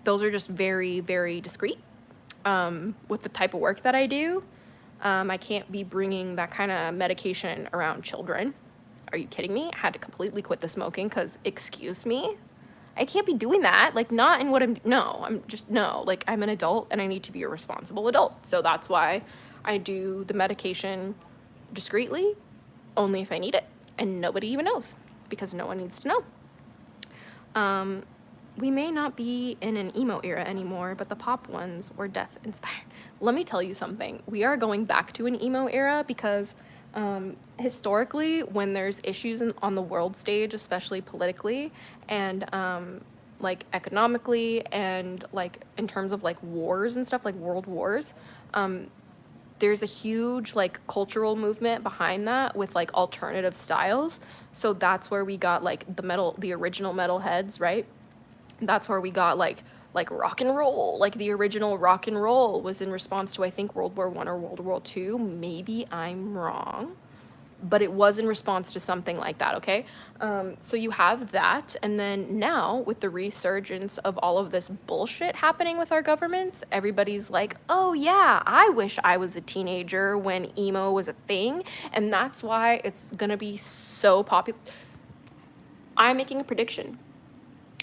Those are just very, very discreet. With the type of work that I do, I can't be bringing that kind of medication around children. Are you kidding me? I had to completely quit the smoking because, excuse me, I can't be doing that. Like, not in what like, I'm an adult and I need to be a responsible adult. So that's why I do the medication discreetly, only if I need it, and nobody even knows because no one needs to know. We may not be in an emo era anymore, but the pop ones were def inspired. Let me tell you something. We are going back to an emo era because historically, when there's issues on the world stage, especially politically and like economically and like in terms of like wars and stuff, like world wars, there's a huge like cultural movement behind that with like alternative styles. So that's where we got like the original metal heads, right? That's where we got like rock and roll. Like the original rock and roll was in response to, I think, World War I or World War II. Maybe I'm wrong, but it was in response to something like that, okay? So you have that, and then now with the resurgence of all of this bullshit happening with our governments, everybody's like, oh yeah, I wish I was a teenager when emo was a thing, and that's why it's gonna be so popular. I'm making a prediction.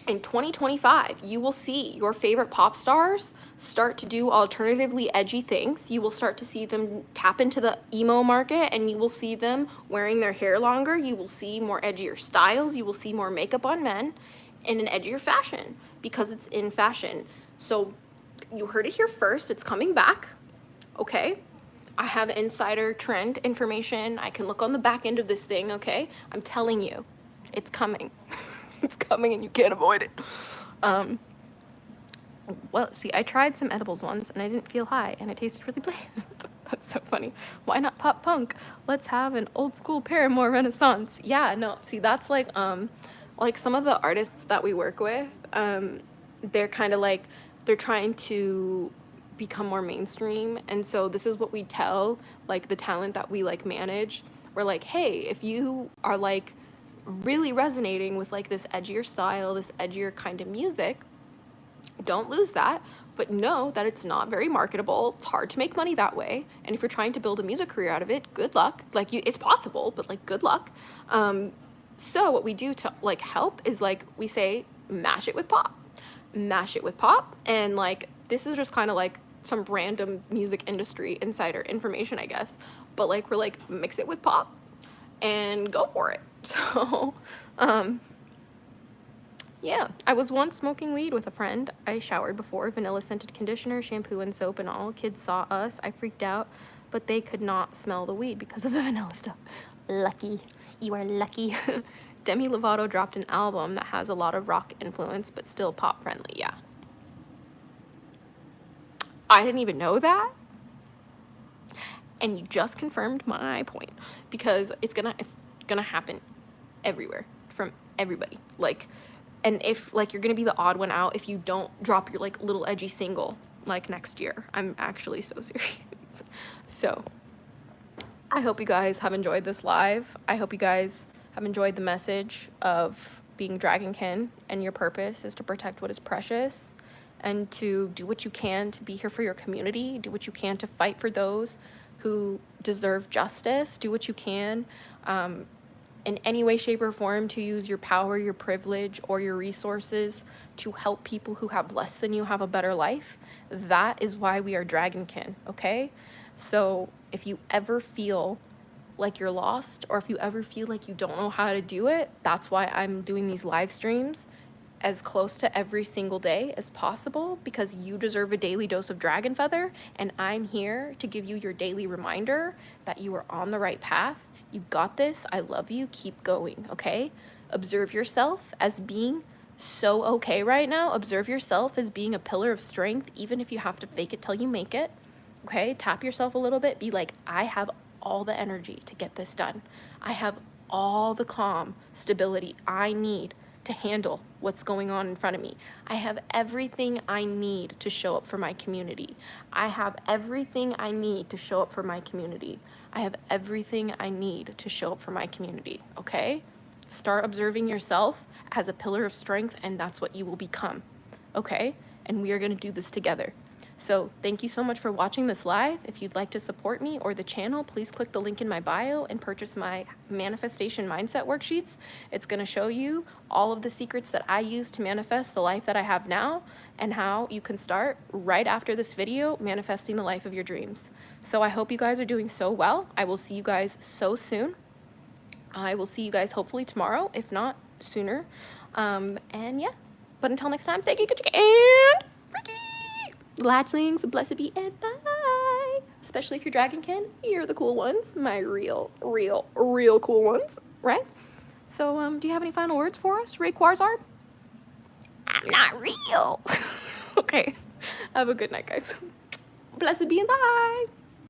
In 2025, you will see your favorite pop stars start to do alternatively edgy things. You will start to see them tap into the emo market, and you will see them wearing their hair longer. You will see more edgier styles. You will see more makeup on men in an edgier fashion because it's in fashion. So you heard it here first. It's coming back, okay? I have insider trend information. I can look on the back end of this thing, okay? I'm telling you, it's coming. It's coming and you can't avoid it. Well, see, I tried some edibles once and I didn't feel high and it tasted really bland. That's so funny. Why not pop punk? Let's have an old school Paramore renaissance. Yeah, no, see, that's like some of the artists that we work with, they're kind of like, they're trying to become more mainstream. And so this is what we tell like the talent that we like manage. We're like, hey, if you are like really resonating with like this edgier style, this edgier kind of music, don't lose that, but know that it's not very marketable. It's hard to make money that way, and if you're trying to build a music career out of it, good luck. Like, it's possible, but like, good luck. So what we do to like help is like we say mash it with pop, and like this is just kind of like some random music industry insider information, I guess, but like we're like, mix it with pop and go for it. So, yeah, I was once smoking weed with a friend. I showered before, vanilla scented conditioner, shampoo and soap and all. Kids saw us. I freaked out, but they could not smell the weed because of the vanilla stuff. Lucky. You are lucky. Demi Lovato dropped an album that has a lot of rock influence, but still pop friendly. Yeah. I didn't even know that. And you just confirmed my point, because it's gonna happen everywhere from everybody. Like, and if like you're gonna be the odd one out if you don't drop your like little edgy single like next year. I'm actually so serious. So I hope you guys have enjoyed this live. I hope you guys have enjoyed the message of being dragonkin, and your purpose is to protect what is precious and to do what you can to be here for your community, do what you can to fight for those who deserve justice, do what you can in any way, shape, or form to use your power, your privilege, or your resources to help people who have less than you have a better life. That is why we are dragonkin, okay? So if you ever feel like you're lost, or if you ever feel like you don't know how to do it, that's why I'm doing these live streams as close to every single day as possible, because you deserve a daily dose of dragon feather, and I'm here to give you your daily reminder that you are on the right path. You got this. I love you. Keep going, okay? Observe yourself as being so okay right now. Observe yourself as being a pillar of strength, even if you have to fake it till you make it, okay? Tap yourself a little bit. Be like, I have all the energy to get this done. I have all the calm, stability I need to handle what's going on in front of me. I have everything I need to show up for my community. I have everything I need to show up for my community. I have everything I need to show up for my community, okay? Start observing yourself as a pillar of strength, and that's what you will become, okay? And we are gonna do this together. So thank you so much for watching this live. If you'd like to support me or the channel, please click the link in my bio and purchase my manifestation mindset worksheets. It's gonna show you all of the secrets that I use to manifest the life that I have now, and how you can start right after this video manifesting the life of your dreams. So I hope you guys are doing so well. I will see you guys so soon. I will see you guys hopefully tomorrow, if not sooner. And yeah, but until next time, thank you, and Ricky! Latchlings, blessed be, and bye. Especially if you're dragonkin, you're the cool ones. My real cool ones, right? So, do you have any final words for us, Ray Quarzard? I'm not real. Okay. Have a good night, guys. Blessed be, and bye.